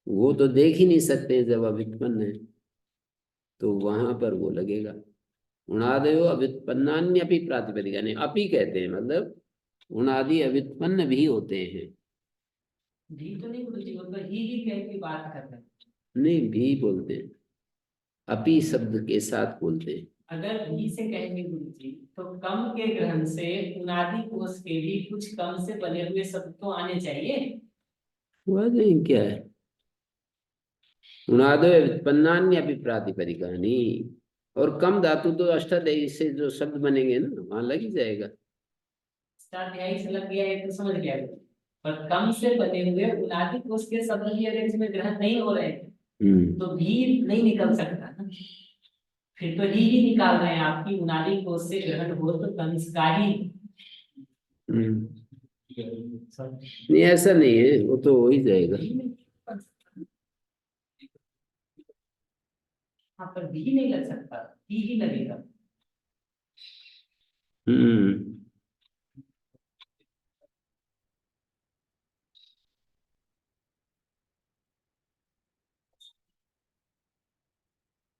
वो तो देख ही नहीं सकते जब अव्युत्पन्न है, तो वहां पर वो लगेगा। उणादयो अव्युत्पन्नान्यपि प्रातिपदिका, नहीं अपि कहते हैं, मतलब उणादि अव्युत्पन्न भी होते हैं। भी तो नहीं बोलती, मतलब ही कह के बात कर रहे हैं। नहीं, भी बोलते हैं, अपि शब्द के साथ बोलते हैं। अगर भी से कहेंगे गुरु जी तो कम के ग्रहण से उनादि कोश के भी कुछ कम से बने हुए शब्द तो आने चाहिए। वह नहीं क्या है, उनादो व्युत्पन्नान्यपि प्रातिपदिकानि, और कम धातु तो अष्टाध्यायी से जो शब्द बनेंगे ना वहां लग ही जाएगा। अष्टाध्यायी से लग गया है तो समझ गया, पर कम से बने हुए उनादि कोश के शब्द भी अगर इसमें ग्रहण नहीं हो रहे हैं तो भी नहीं निकल सकता ना। फिर तो ही निकाल रहे हैं आपकी उनादि कोश से ग्रहण हो तो कंस का ही। नहीं ऐसा नहीं है, वो तो हो ही जाएगा। हाँ पर भी नहीं लग सकता, ही लगेगा। हम्म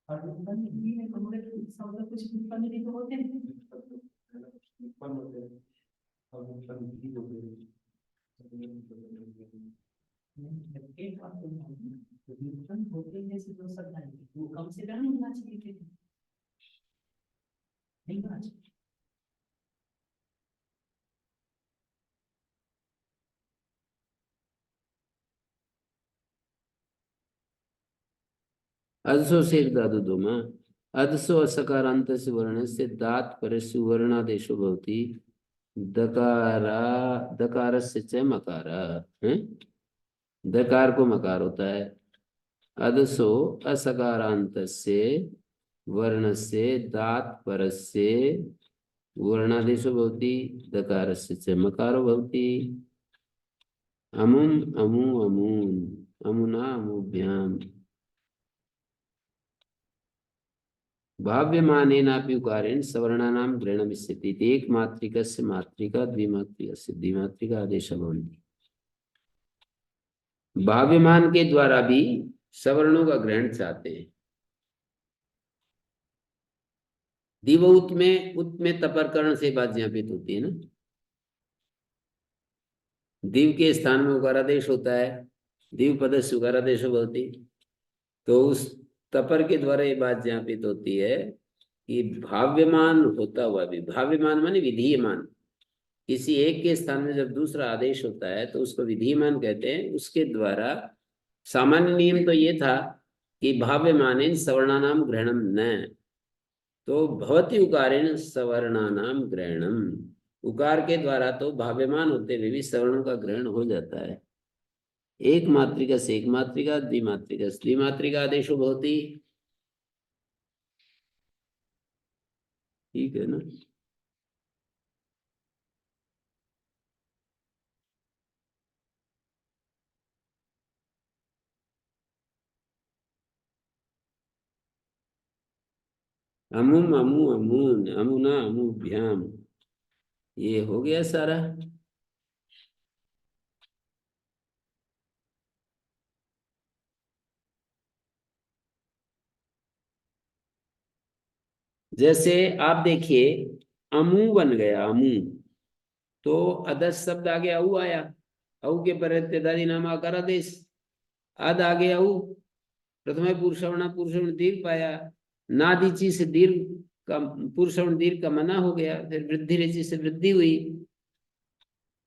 और उत्पन्न भी में कहोगे तो शब्द कुछ उत्पन्न भी तो होते हैं। एक बात तो उत्पन्न होते हैं जैसे दो शब्द आएंगे वो कम से कम होना चाहिए थे। नहीं होना चाहिए। अदसो से धातु दो माँ, अदसो असकारांत से वर्ण से दात पर सुवर्णादेशो भवति, दकारा दकार से च मकार है, दकार को मकार होता है। अदसो असकारांत से वर्ण से दात पर से वर्णादेशो भवति, दकार से च मकारो भवति। अमुम अमु अमून अमुना अमुभ्याम भाव्यमानेनापि उकारेण सवर्णानां ग्रहणमिष्यति, एक मात्रिकस्य मात्रिका द्विमात्रिकस्य द्विमात्रिका आदेश भवन्ति। भाव्यमान के द्वारा भी सवर्णों का ग्रहण चाहते हैं। दिव उत में तपरकरण से बात ज्ञापित होती है ना, दिव के स्थान में उकारादेश होता है, दिव पदस्य उकारादेश भवति। तो उस तपर के द्वारा ये बात ज्ञापित होती है कि भाव्यमान होता हुआ भी, भाव्यमान माने विधीयमान, किसी एक के स्थान में जब दूसरा आदेश होता है तो उसको विधीयमान कहते हैं। उसके द्वारा सामान्य नियम तो ये था कि भाव्यमानेन सवर्णानाम ग्रहणम न, तो भवति उकारेण सवर्णानाम ग्रहणम, उकार के द्वारा तो भाव्यमान होते हुए भी सवर्णों का ग्रहण हो जाता है। एक मात्रिका से एक मात्रिका, द्विमात्रिका से द्विमात्रिका आदेशो भवति। ठीक है ना। अमुम अमु अमून अमुना अमुभ्याम, ये हो गया सारा। जैसे आप देखिए अमू बन गया, अमू तो अदस शब्द आगे अऊ आया, अऊ के प्रत्यदादि नाम आकार आदेश, अद आगे अऊ, प्रथम पुरुषवर्ण पुरुषवर्ण दीर्घ पाया, नादिची से दीर्घ का पुरुषवर्ण दीर्घ का मना हो गया, फिर वृद्धि रेची से वृद्धि हुई,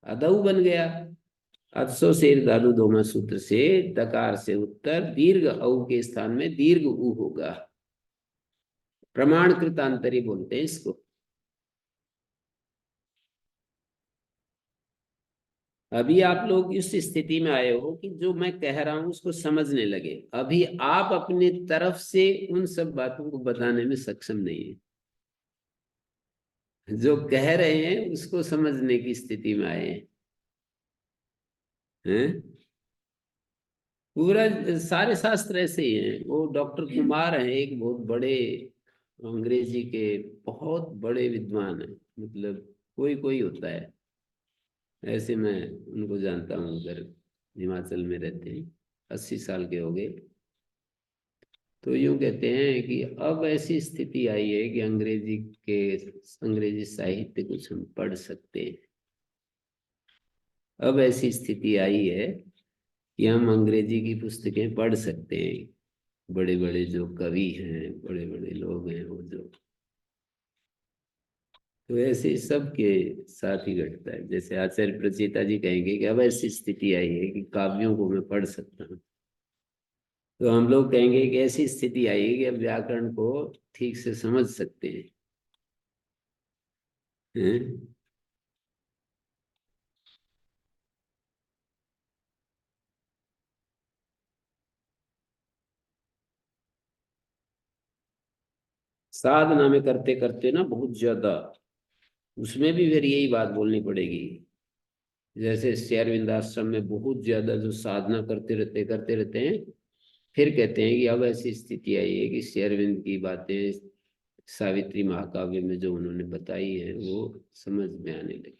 अदऊ बन गया। अदसो शेर दादु दोमा सूत्र से दकार से उत्तर दीर्घ अऊ के स्थान में दीर्घ उ होगा, प्रमाण कृतांतरी बोलते हैं इसको। अभी आप लोग इस स्थिति में आए हो कि जो मैं कह रहा हूं उसको समझने लगे। अभी आप अपने तरफ से उन सब बातों को बताने में सक्षम नहीं है, जो कह रहे हैं उसको समझने की स्थिति में आए हैं। पूरा सारे शास्त्र ऐसे ही हैं। वो डॉक्टर कुमार हैं, एक बहुत बड़े अंग्रेजी के बहुत बड़े विद्वान हैं, मतलब कोई कोई होता है ऐसे। मैं उनको जानता हूँ, उधर हिमाचल में रहते हैं, 80 साल के हो गए। तो यूं कहते हैं कि अब ऐसी स्थिति आई है कि अंग्रेजी साहित्य कुछ हम पढ़ सकते हैं। अब ऐसी स्थिति आई है कि हम अंग्रेजी की पुस्तकें पढ़ सकते हैं। बड़े बड़े जो कवि हैं, बड़े बड़े लोग हैं, वो जो तो ऐसे सबके साथ ही घटता है। जैसे आचार्य प्रचेता जी कहेंगे कि अब ऐसी स्थिति आई है कि काव्यों को मैं पढ़ सकता हूँ, तो हम लोग कहेंगे कि ऐसी स्थिति आई है कि अब व्याकरण को ठीक से समझ सकते हैं? साधना में करते करते ना बहुत ज्यादा, उसमें भी फिर यही बात बोलनी पड़ेगी। जैसे श्री अरविंद आश्रम में बहुत ज्यादा जो साधना करते रहते हैं, फिर कहते हैं कि अब ऐसी स्थिति आई है कि श्री अरविंद की बातें सावित्री महाकाव्य में जो उन्होंने बताई है वो समझ में आने लगी।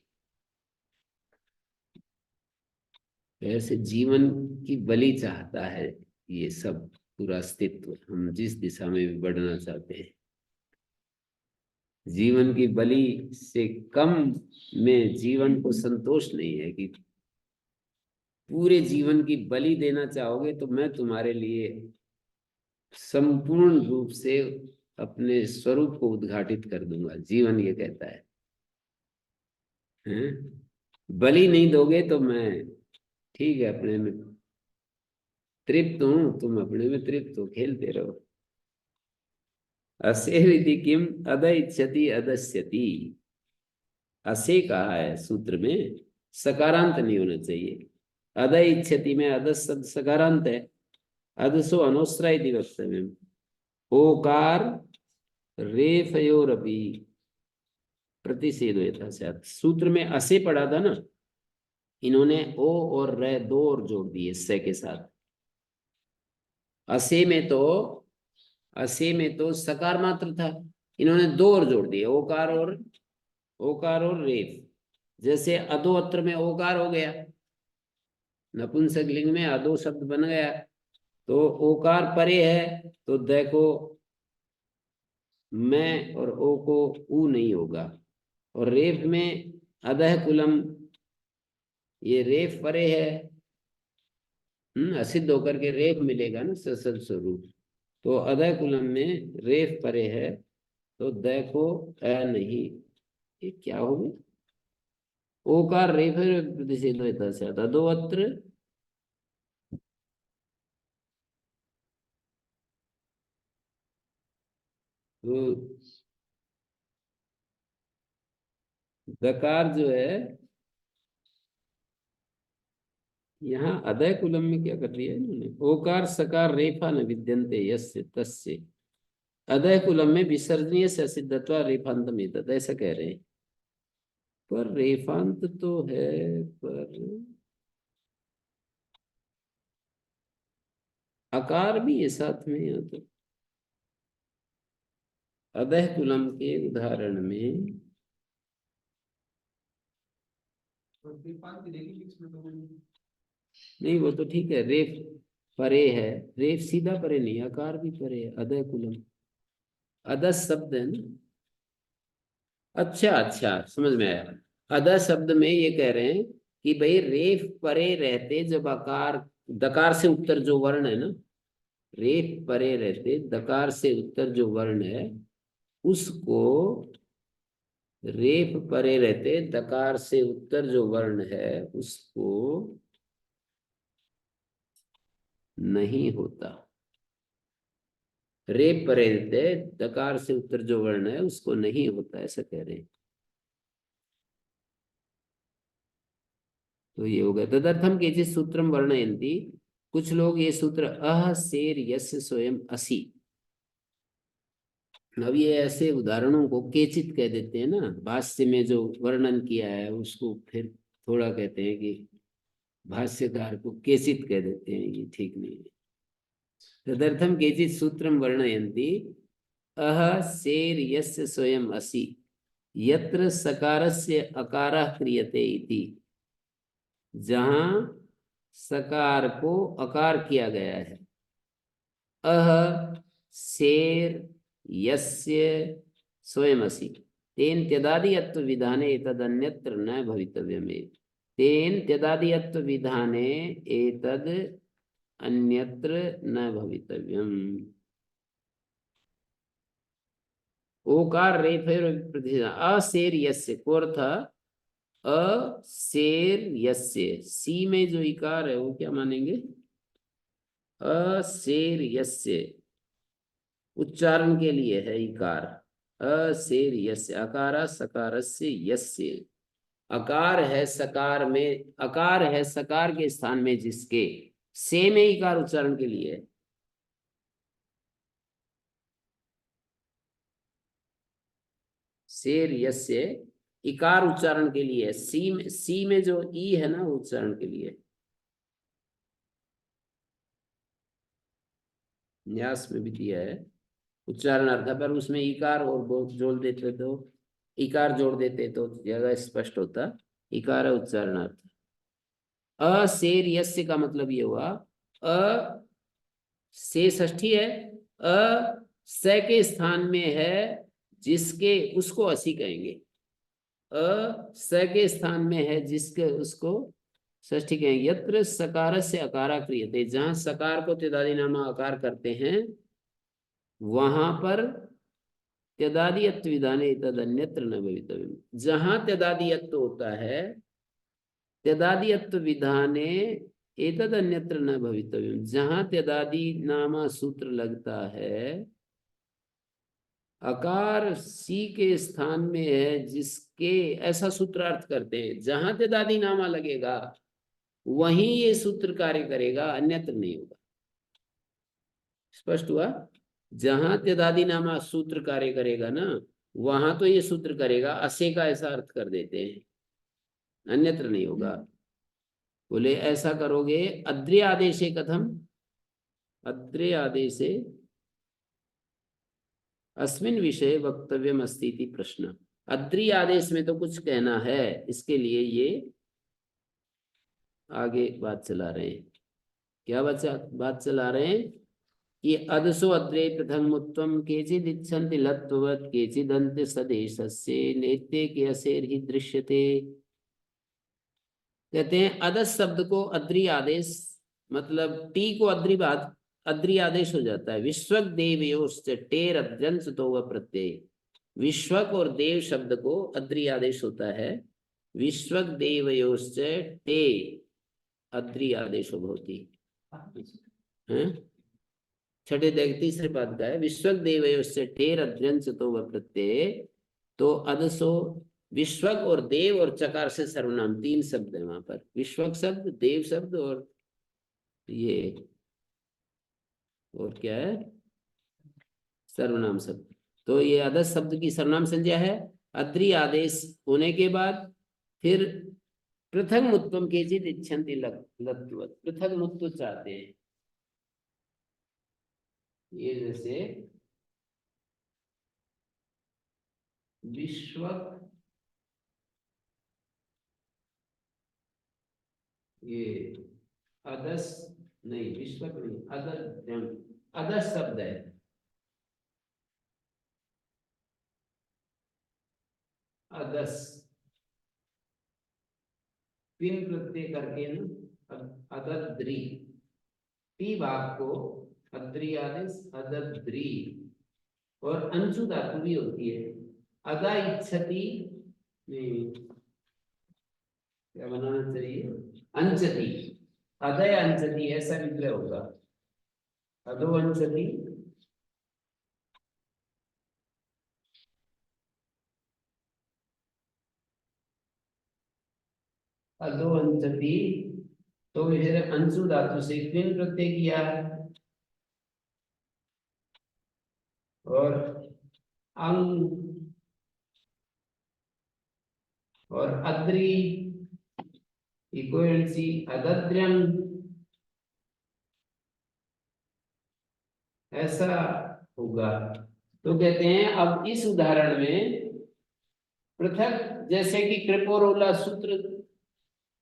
ऐसे जीवन की बलि चाहता है ये सब, पूरा अस्तित्व, हम जिस दिशा में भी बढ़ना चाहते हैं। जीवन की बलि से कम में जीवन को संतोष नहीं है कि पूरे जीवन की बलि देना चाहोगे तो मैं तुम्हारे लिए संपूर्ण रूप से अपने स्वरूप को उद्घाटित कर दूंगा, जीवन ये कहता है। हैं? बलि नहीं दोगे तो मैं ठीक है अपने में तृप्त हूं, तुम अपने में तृप्त हो, खेलते रहो। असे विधि किम अद इच्छति अदस्यति। असे कहा है सूत्र में, सकारांत नहीं होना चाहिए। अद इच्छति में अदस शब्द सकारांत है, अदसो अनोस्त्राय वक्तव्यम। ओकार रेफयोरपि प्रतिषेधो यथा स्यात्। सूत्र में असे पढ़ा था ना, इन्होंने ओ और रे दो और जोड़ दिए से के साथ। असे में तो सकार मात्र था, इन्होंने दो और जोड़ दिए, ओकार और रेफ। जैसे अधोअत्र में ओकार हो गया, नपुंसक लिंग में अधो शब्द बन गया, तो ओकार परे है तो देखो मैं और ओ को ऊ नहीं होगा। और रेफ में अधः कुलम, ये रेफ परे है, असिद्ध होकर के रेफ मिलेगा ना ससल स्वरूप। तो अधः कुलम में रेफ परे है तो देखो अ नहीं, ये क्या होगा? ओकार रेफ प्रतिषेध अधोअत्र तो दकार जो है यहाँ अदय कुलम में क्या कर दिया है इन्होंने, ओकार सकार रेफा न विद्यन्ते यस्य तस्य। अदय कुलम में विसर्जनीय से सिद्धत्वा रेफांतम एतत्, ऐसा कह रहे हैं। पर रेफांत तो है, पर आकार भी है साथ में यहाँ तो। अदय कुलम के उदाहरण में नहीं, वो तो ठीक है, रेफ परे है, रेफ सीधा परे नहीं, आकार भी परे है, अदय कुलम अदस शब्द है ना। अच्छा अच्छा, समझ में आया। अदर शब्द में ये कह रहे हैं कि भाई रेफ परे रहते जब आकार, दकार से उत्तर जो वर्ण है ना, रेफ परे रहते दकार से उत्तर जो वर्ण है उसको, रेफ परे रहते दकार से उत्तर जो वर्ण है उसको नहीं होता। रेफ परे रहते दकार से उत्तर जो वर्ण है उसको नहीं होता, ऐसा कह रहे हैं। तो ये हो गया तदर्थम केचित सूत्रम वर्णयन्ति। कुछ लोग ये सूत्र अह सेर यस्य स्वयं असि, अब ये ऐसे उदाहरणों को केचित कह देते हैं ना, भाष्य में जो वर्णन किया है उसको फिर थोड़ा कहते हैं कि भाष्यकार को केचित कह देते हैं, ये ठीक नहीं है। तदर्थम केचित सूत्रम वर्णयन्ति अह सेर यस्य स्वयं असि यत्र सकारस्य अकारः क्रियते इति। जहां सकार को अकार किया गया है, अह शेर यस्य स्वयमसि तेन त्यदादियत्व विधाने एतद अन्यत्र न भवितव्यमेव। तेन त्यदादियत्व विधाने एतद अन्यत्र न भवितव्यम। ओकार रेफ अशेर यस्य को अर्थ अशेर यस्य, सी में जो इकार है वो क्या मानेंगे, अशेर यस्य उच्चारण के लिए है इकार, अशेर यस्य अकारा सकारस्य यस्य, अकार है सकार में, अकार है सकार के स्थान में जिसके, से में इकार उच्चारण के लिए है। शेर यस्य इकार उच्चारण के लिए, सी में जो ई है ना उच्चारण के लिए। न्यास में भी दिया है उच्चारण अर्थ, पर उसमें इकार और जोड़ देते तो, इकार जोड़ देते तो ज्यादा स्पष्ट होता। इकार उच्चारण अर्थ। अशेर यस्य का मतलब ये हुआ, अ से षष्ठी है, अ स के स्थान में है जिसके, उसको असी कहेंगे। अ स के स्थान में है जिसके, उसको षष्ठी कहेंगे। यत्र सकार से अकारा क्रियते, जहां सकार को त्यदादि नामा आकार करते हैं वहां पर त्यदादियत्व विधाने तद अन्यत्र न भवितव्यम। जहां त्यदादियत्व होता है, त्यदादियत्व विधाने एतद अन्यत्र न भवितव्यम, जहां त्यदादि नामा सूत्र लगता है, अकार सी के स्थान में है जिसके, ऐसा सूत्रार्थ करते हैं। जहां त्यदादि नामा लगेगा वहीं ये सूत्र कार्य करेगा, अन्यत्र नहीं होगा। स्पष्ट हुआ? जहां त्यदादि नामा सूत्र कार्य करेगा ना, वहां तो ये सूत्र करेगा, असे का ऐसा अर्थ कर देते हैं, अन्यत्र नहीं होगा। बोले ऐसा करोगे, अद्रि आदेशे कथम, अद्रि आदेशे अस्मिन विषय वक्तव्यम अस्ति इति प्रश्न। अद्रि आदेश में तो कुछ कहना है, इसके लिए ये आगे बात चला रहे हैं। क्या बात चला रहे हैं कि अदसो अद्रे प्रथमोत्तम केचिद इच्छन्ति लत्ववत् केचिदन्त सदेशस्य नेत्य के असेर ही दृश्यते। कहते हैं अदस शब्द को अद्रि आदेश, मतलब टी को अद्रि आदेश हो जाता है। विश्वक देवयोश्च टेर अद्यंस तो वह प्रत्यय, विश्वक और देव शब्द को अद्रि आदेश होता है। विश्वक देवयोश्च टे अद्रि आदेशो भवति। छठे तीसरे पद का है, विश्वक देवयोश्च टेर अद्यंस तो वह प्रत्यय। तो अदसो विश्वक और देव और चकार से सर्वनाम, तीन शब्द है वहां पर, विश्वक शब्द, देव शब्द और ये और क्या है, सर्वनाम शब्द। तो ये अदस शब्द की सर्वनाम संज्ञा है। अद्रि आदेश होने के बाद फिर पृथक मुत्तम केचित इच्छन्ति लत्वत्, पृथक मुत्व चाहते हैं। ये जैसे विश्वक, ये अदस नहीं, विश्वक नहीं, अदस शब्द है। अदस पिन प्रत्यय करके ना, अदद्री, टी भाग को अद्रि आदेश, अदद्री। और अंशु धातु भी होती है, अदा इच्छति, नहीं क्या बनाना चाहिए, अंचति, अदय अंचति, ऐसा विग्रह होगा। अदो अंचति, अदो अंचति, तो फिर अंशु धातु से पिन प्रत्यय किया और अंग और अद्रि इक्वल्सी अदद्र्यं, ऐसा होगा। तो कहते हैं अब इस उदाहरण में पृथक, जैसे कि कृपोरोला सूत्र,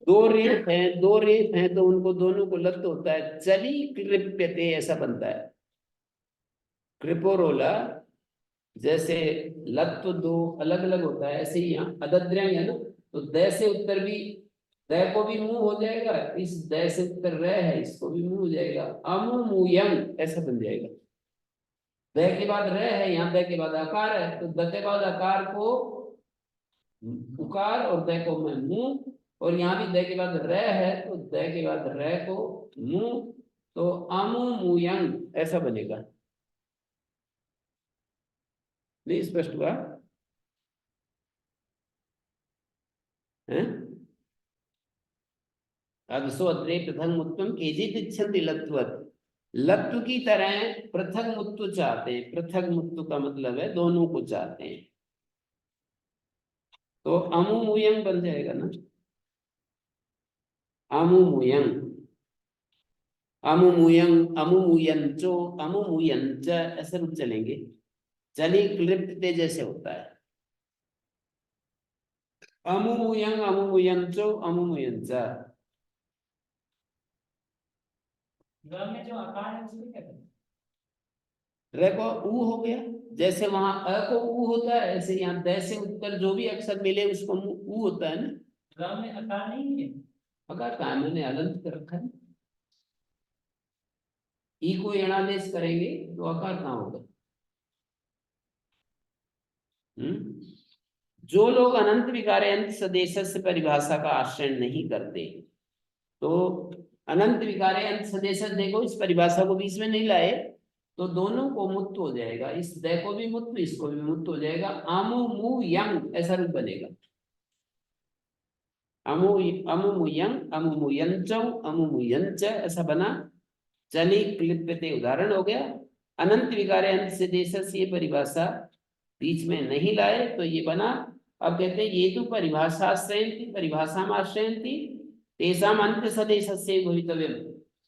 दो रेफ हैं तो उनको दोनों को लत होता है, चली कृप्यते ऐसा बनता है। कृपोरोला जैसे लत तो दो अलग अलग होता है, ऐसे ही यहाँ अदद्र्यं है ना, तो द से उत्तर भी, द को भी मुंह हो जाएगा, इस द से उत्तर रह है, इसको भी मुंह हो जाएगा, अमुमुयं ऐसा बन जाएगा। द के बाद र है, यहाँ द के बाद आकार है, तो द के बाद आकार को उकार और द को मैं मुंह, और यहाँ भी द के बाद र है तो द के बाद र को मुंह, तो अमु मुयंग ऐसा बनेगा। नहीं स्पष्ट हुआ है? अदसो अद्रे पृथक मुत्वम केजित इच्छन्ति लत्वत्, लत्व की तरह पृथक मुत्व चाहते हैं। पृथक मुत्व का मतलब है दोनों को चाहते हैं, तो अमु मुयंग बन जाएगा ना, अमु मुयंग, अमु मुयंग, अमु मुयंचो, अमु मुयंच ऐसे रूप चलेंगे। चली क्लिप्त जैसे होता है, अमु मुयंग, अमु मुयंचो, अमु मुयंच। ग्राम में जो आकार है उसको क्या कहते हैं? र को ऊ हो गया, जैसे वहां अ को ऊ होता है, ऐसे यहाँ द से उत्तर जो भी अक्षर मिले उसको ऊ होता है ना। ग्राम में आकार नहीं है। अगर कहा मैंने अलंत कर रखा है, ई को यणादेश करेंगे तो आकार कहाँ होगा? जो लोग अनंत विकारे अंत सदेश से परिभाषा का आश्रय नहीं करते, तो अनंत विकारे अंत सदेश, देखो इस परिभाषा को बीच में नहीं लाए तो दोनों को मुक्त हो जाएगा, इस द को भी मुक्त, इसको भी मुक्त हो जाएगा। अमु मु यंग ऐसा रूप बनेगा, अमु अमु मुयंग, अमु मुयंचौ, अमु मुयंच ऐसा बना। चली क्लिप्यते उदाहरण हो गया। अनंत विकारे अंत से देश ये परिभाषा बीच में नहीं लाए तो ये बना। अब कहते हैं ये तो परिभाषा आश्रयन्ति, परिभाषा में आश्रयन्ति, तेषाम अंत सदेश से भवितव्यम,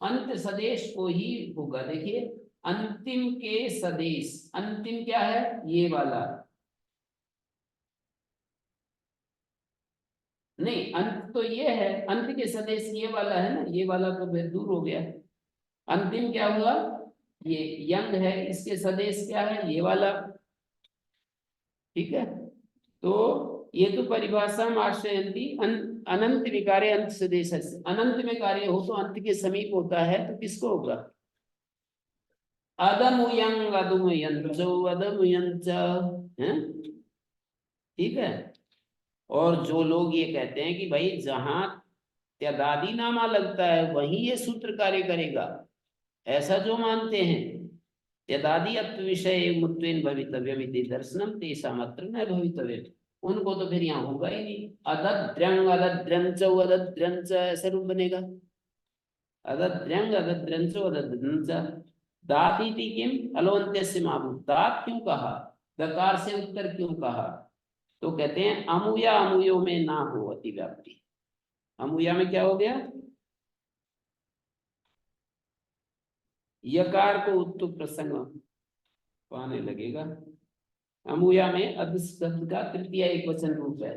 अंत सदेश को ही होगा। देखिए अंतिम के सदेश, अंतिम क्या है? ये वाला नहीं, अंत तो ये है, अंत के सदेश ये वाला है ना, ये वाला तो फिर दूर हो गया। अंतिम क्या हुआ? ये यंग है, इसके सदेश क्या है? ये वाला, ठीक है। तो ये तो परिभाषा में आश्रयन्ति अनंत विकारे अंत सदेश, अनंत में कार्य हो तो अंत के समीप होता है, तो किसको होगा? अदमुयंग अदमुयंचो अदमुयंच, हैं? ठीक है। और जो लोग ये कहते हैं कि भाई जहां त्यदादि नामा लगता है वहीं ये सूत्र कार्य करेगा, ऐसा जो मानते हैं, त्यदादि अत्व विषय मुत्वेन भवितव्यम इति दर्शनम तेषाम अत्र न भवितव्यम, उनको तो फिर यहाँ होगा ही नहीं। अदद्र्यंग अदद्र्यंच अदद्र्यंच ऐसा रूप बनेगा, अदद्र्यंग अदद्र्यंच अदद्र्यंच। दातीति किम अलवंत्य से माभूत, दात क्यों कहा, दकार से उत्तर क्यों कहा? तो कहते हैं अमुया अमुयो में ना हो अतिव्याप्ति। अमुया में क्या हो गया? यकार को उत्तु प्रसंग पाने लगेगा। अमुया में अध शब्द का तृतीय एक वचन रूप है।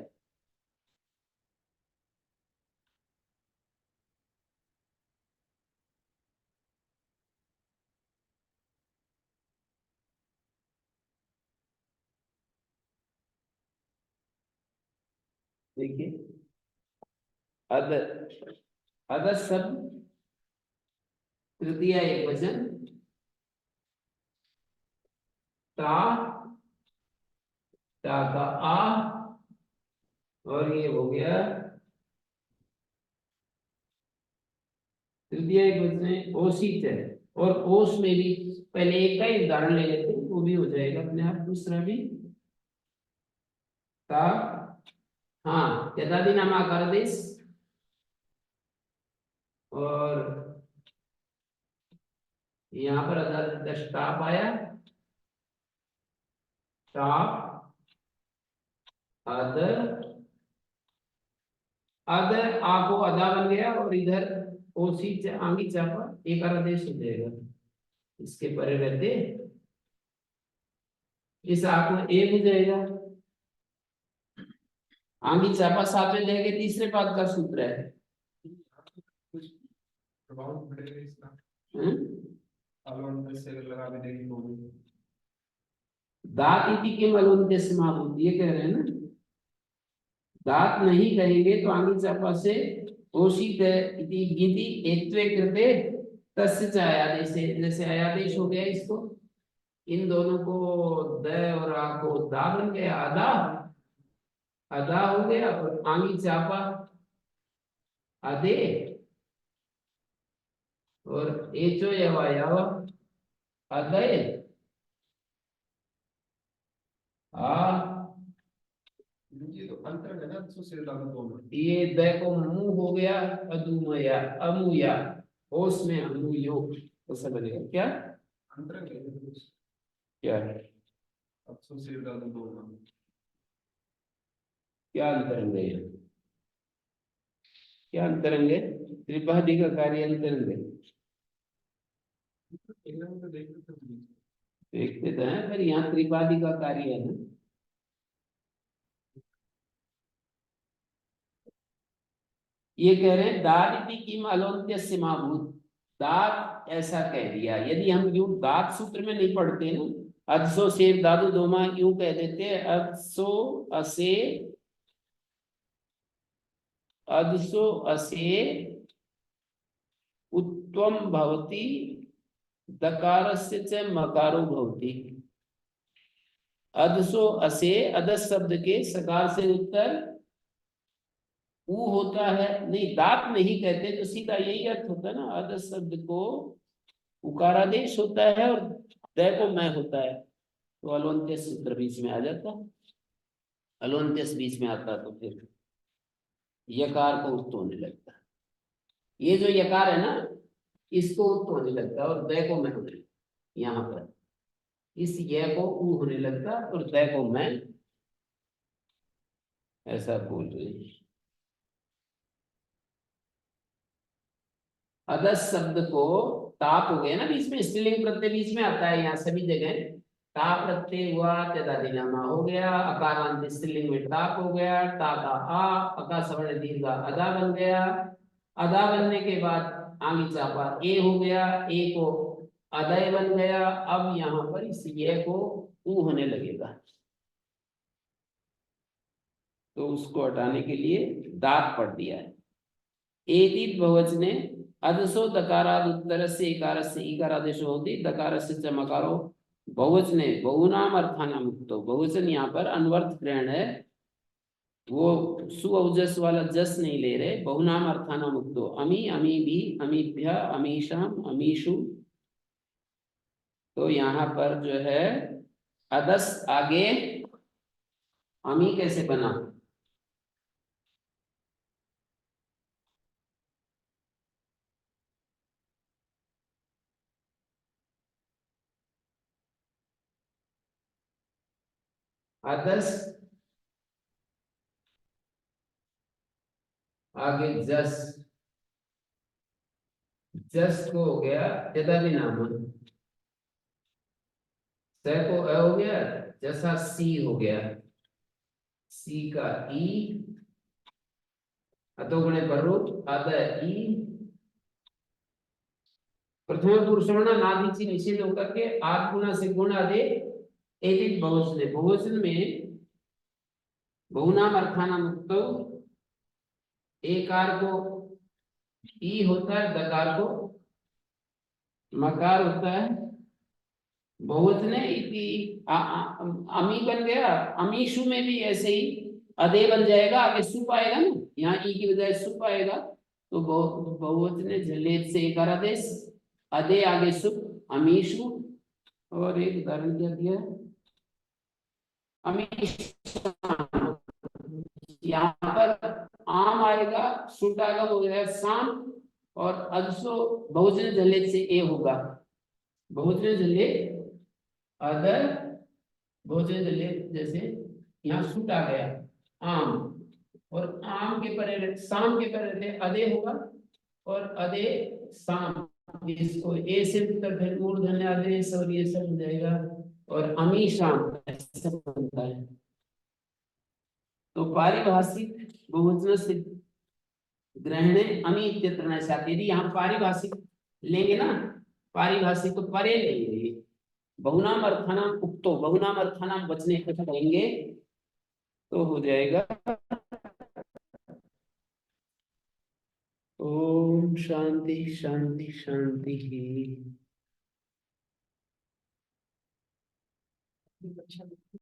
देखिए अद, अद शब्द तृतीय एक वचन, ता का आ, और ये हो गया तृतीय एक वचन ओसित है। और ओस में भी पहले एक का ही उदाहरण ले लेते हैं, वो भी हो जाएगा अपने आप। दूसरा भी ता, हाँ त्यदादि नाम आकार देश, और यहाँ पर दस्ताप आया, ताप अदर, अदर आ को अदा बन गया, और इधर ओसी आंगी चापा एक आदेश हो जाएगा, इसके परे रहते इस आ को एक हो जाएगा। आंगी चापा सातवें देह के तीसरे पाद का सूत्र है। कुछ प्रभाव पड़ेगा इसका, हम्म? से लगा के देखेंगे तो दात इति के मलवंत्य से महाभूत, ये कह रहे हैं ना, दात नहीं कहेंगे तो आंगी चापा से ओषित इति गीति एत्वे कृते तस्य च आयादेश, जैसे आयादेश हो गया इसको, इन दोनों को द और आ को दा बन गया, आधा आधा हो गया, और आंगी चापा आधे, और एचो यवा यवा अदय आ, ये तो अंतर है ना, तो सिर डालो दोनों। ये द को मुंह हो गया, अदुमया अमुया, होश में अमुयो, ऐसा बनेगा क्या? अंतर है क्या है? अब तो सिर डालो दोनों। क्या अंतरंग है ये? क्या अंतरंग है? त्रिपादी का कार्य अंतरंग है, एकदम तो देखते थे। देखते तो हैं, पर यहाँ त्रिपादी का कार्य है ना। ये कह रहे हैं दादिति की अलोन्त्य सीमाभूत, दात ऐसा कह दिया। यदि हम यूं दात सूत्र में नहीं पढ़ते ना, अदसो सेव दादू दोमा यूं कह देते, अदसो असे अदसो असे उत्तम भवति, दकारस्य च मकारो भवति। अदसो असे, अदस शब्द के सकार से उत्तर ऊ होता है, नहीं दात नहीं कहते तो सीधा यही अर्थ होता है ना, अदस शब्द को उकारादेश होता है और द को मैं होता है, तो अलवंत्यस सूत्र बीच में आ जाता। अलवंत्यस बीच में आता तो फिर यकार को उत्त होने लगता। ये जो यकार है ना, इसको उत्त होने लगता और द को मैं होने लगता। यहाँ पर इस य को ऊ होने लगता और द को मैं, ऐसा बोल रहे हैं। अदस शब्द को ताप हो गया ना बीच में, स्त्रीलिंग प्रत्यय बीच में आता है यहाँ सभी जगह, ताप प्रत्यय हुआ, तदादिनामा हो गया, अकारांत स्त्रीलिंग में ताप हो गया, ताता आ, अका सवर्ण दीर्घ अदा बन गया, अदा बनने के बाद आंगी चापा ए हो गया, ए को अदय बन गया। अब यहाँ पर इस ये को ऊ होने लगेगा, तो उसको हटाने के लिए दांत पढ़ दिया है। एदित बहुवचने अदसो दकाराद उत्तर से इकार से इकारादेश होती, दकार से चमकारो बहुवचने बहुनाम अर्थानाम मुक्तो। बहुवचन यहाँ पर अनवर्थ ग्रहण है, वो सुअजस वाला जस नहीं ले रहे, बहुनाम अर्थानाम मुक्तो। अमी अमी भी, अमीभ्य अमीशाम अमीशु, तो यहाँ पर जो है अदस आगे अमी कैसे बना? अदस आगे जस, जस को हो गया यदादिनाम, स को अ हो गया, जैसा सी हो गया, सी का ई, अतोगुणे प्ररूप अद ई, प्रथम पुरुषोण नादिची निषेध होकर के आद गुना से गुण आदे एदित बहुवचन। बहुवचन में बहुनाम अर्थानाम मुक्तो, एकार को ई होता है, दकार को मकार होता है, बहुवचने इति अमी बन गया। अमीशु में भी ऐसे ही अदे बन जाएगा, आगे सुप आएगा ना, यहाँ ई की बजाय सुप आएगा, तो बहुवचने झलेत से एकार आदेश, अदे आगे सुप, अमीशु। और एक उदाहरण क्या दिया है, अमीश, यहाँ पर आम आएगा, सुट आएगा, हो गया शाम, और अदसो बहुवचन झलेत से ए होगा, बहुवचन झलेत अदर, बहुवचन झलेत जैसे यहाँ सुट आ गया आम, और आम के परे शाम के परे अदे होगा, और अदे शाम, इसको ए से उत्तर फिर मूर्धन्य आदेश और ये सब हो जाएगा, और अमी शाम ऐसा बनता है। तो पारिभाषिक बहुवचन से ग्रहणे अमी इत्यत्र न स्यात्। यदि यहाँ पारिभाषिक लेंगे ना, पारिभाषिक तो परे लेंगे, बहुनाम अर्थानाम उक्तो, बहुनाम अर्थानाम वचने कहेंगे तो हो जाएगा। ओम शांति शांति शांति। अच्छा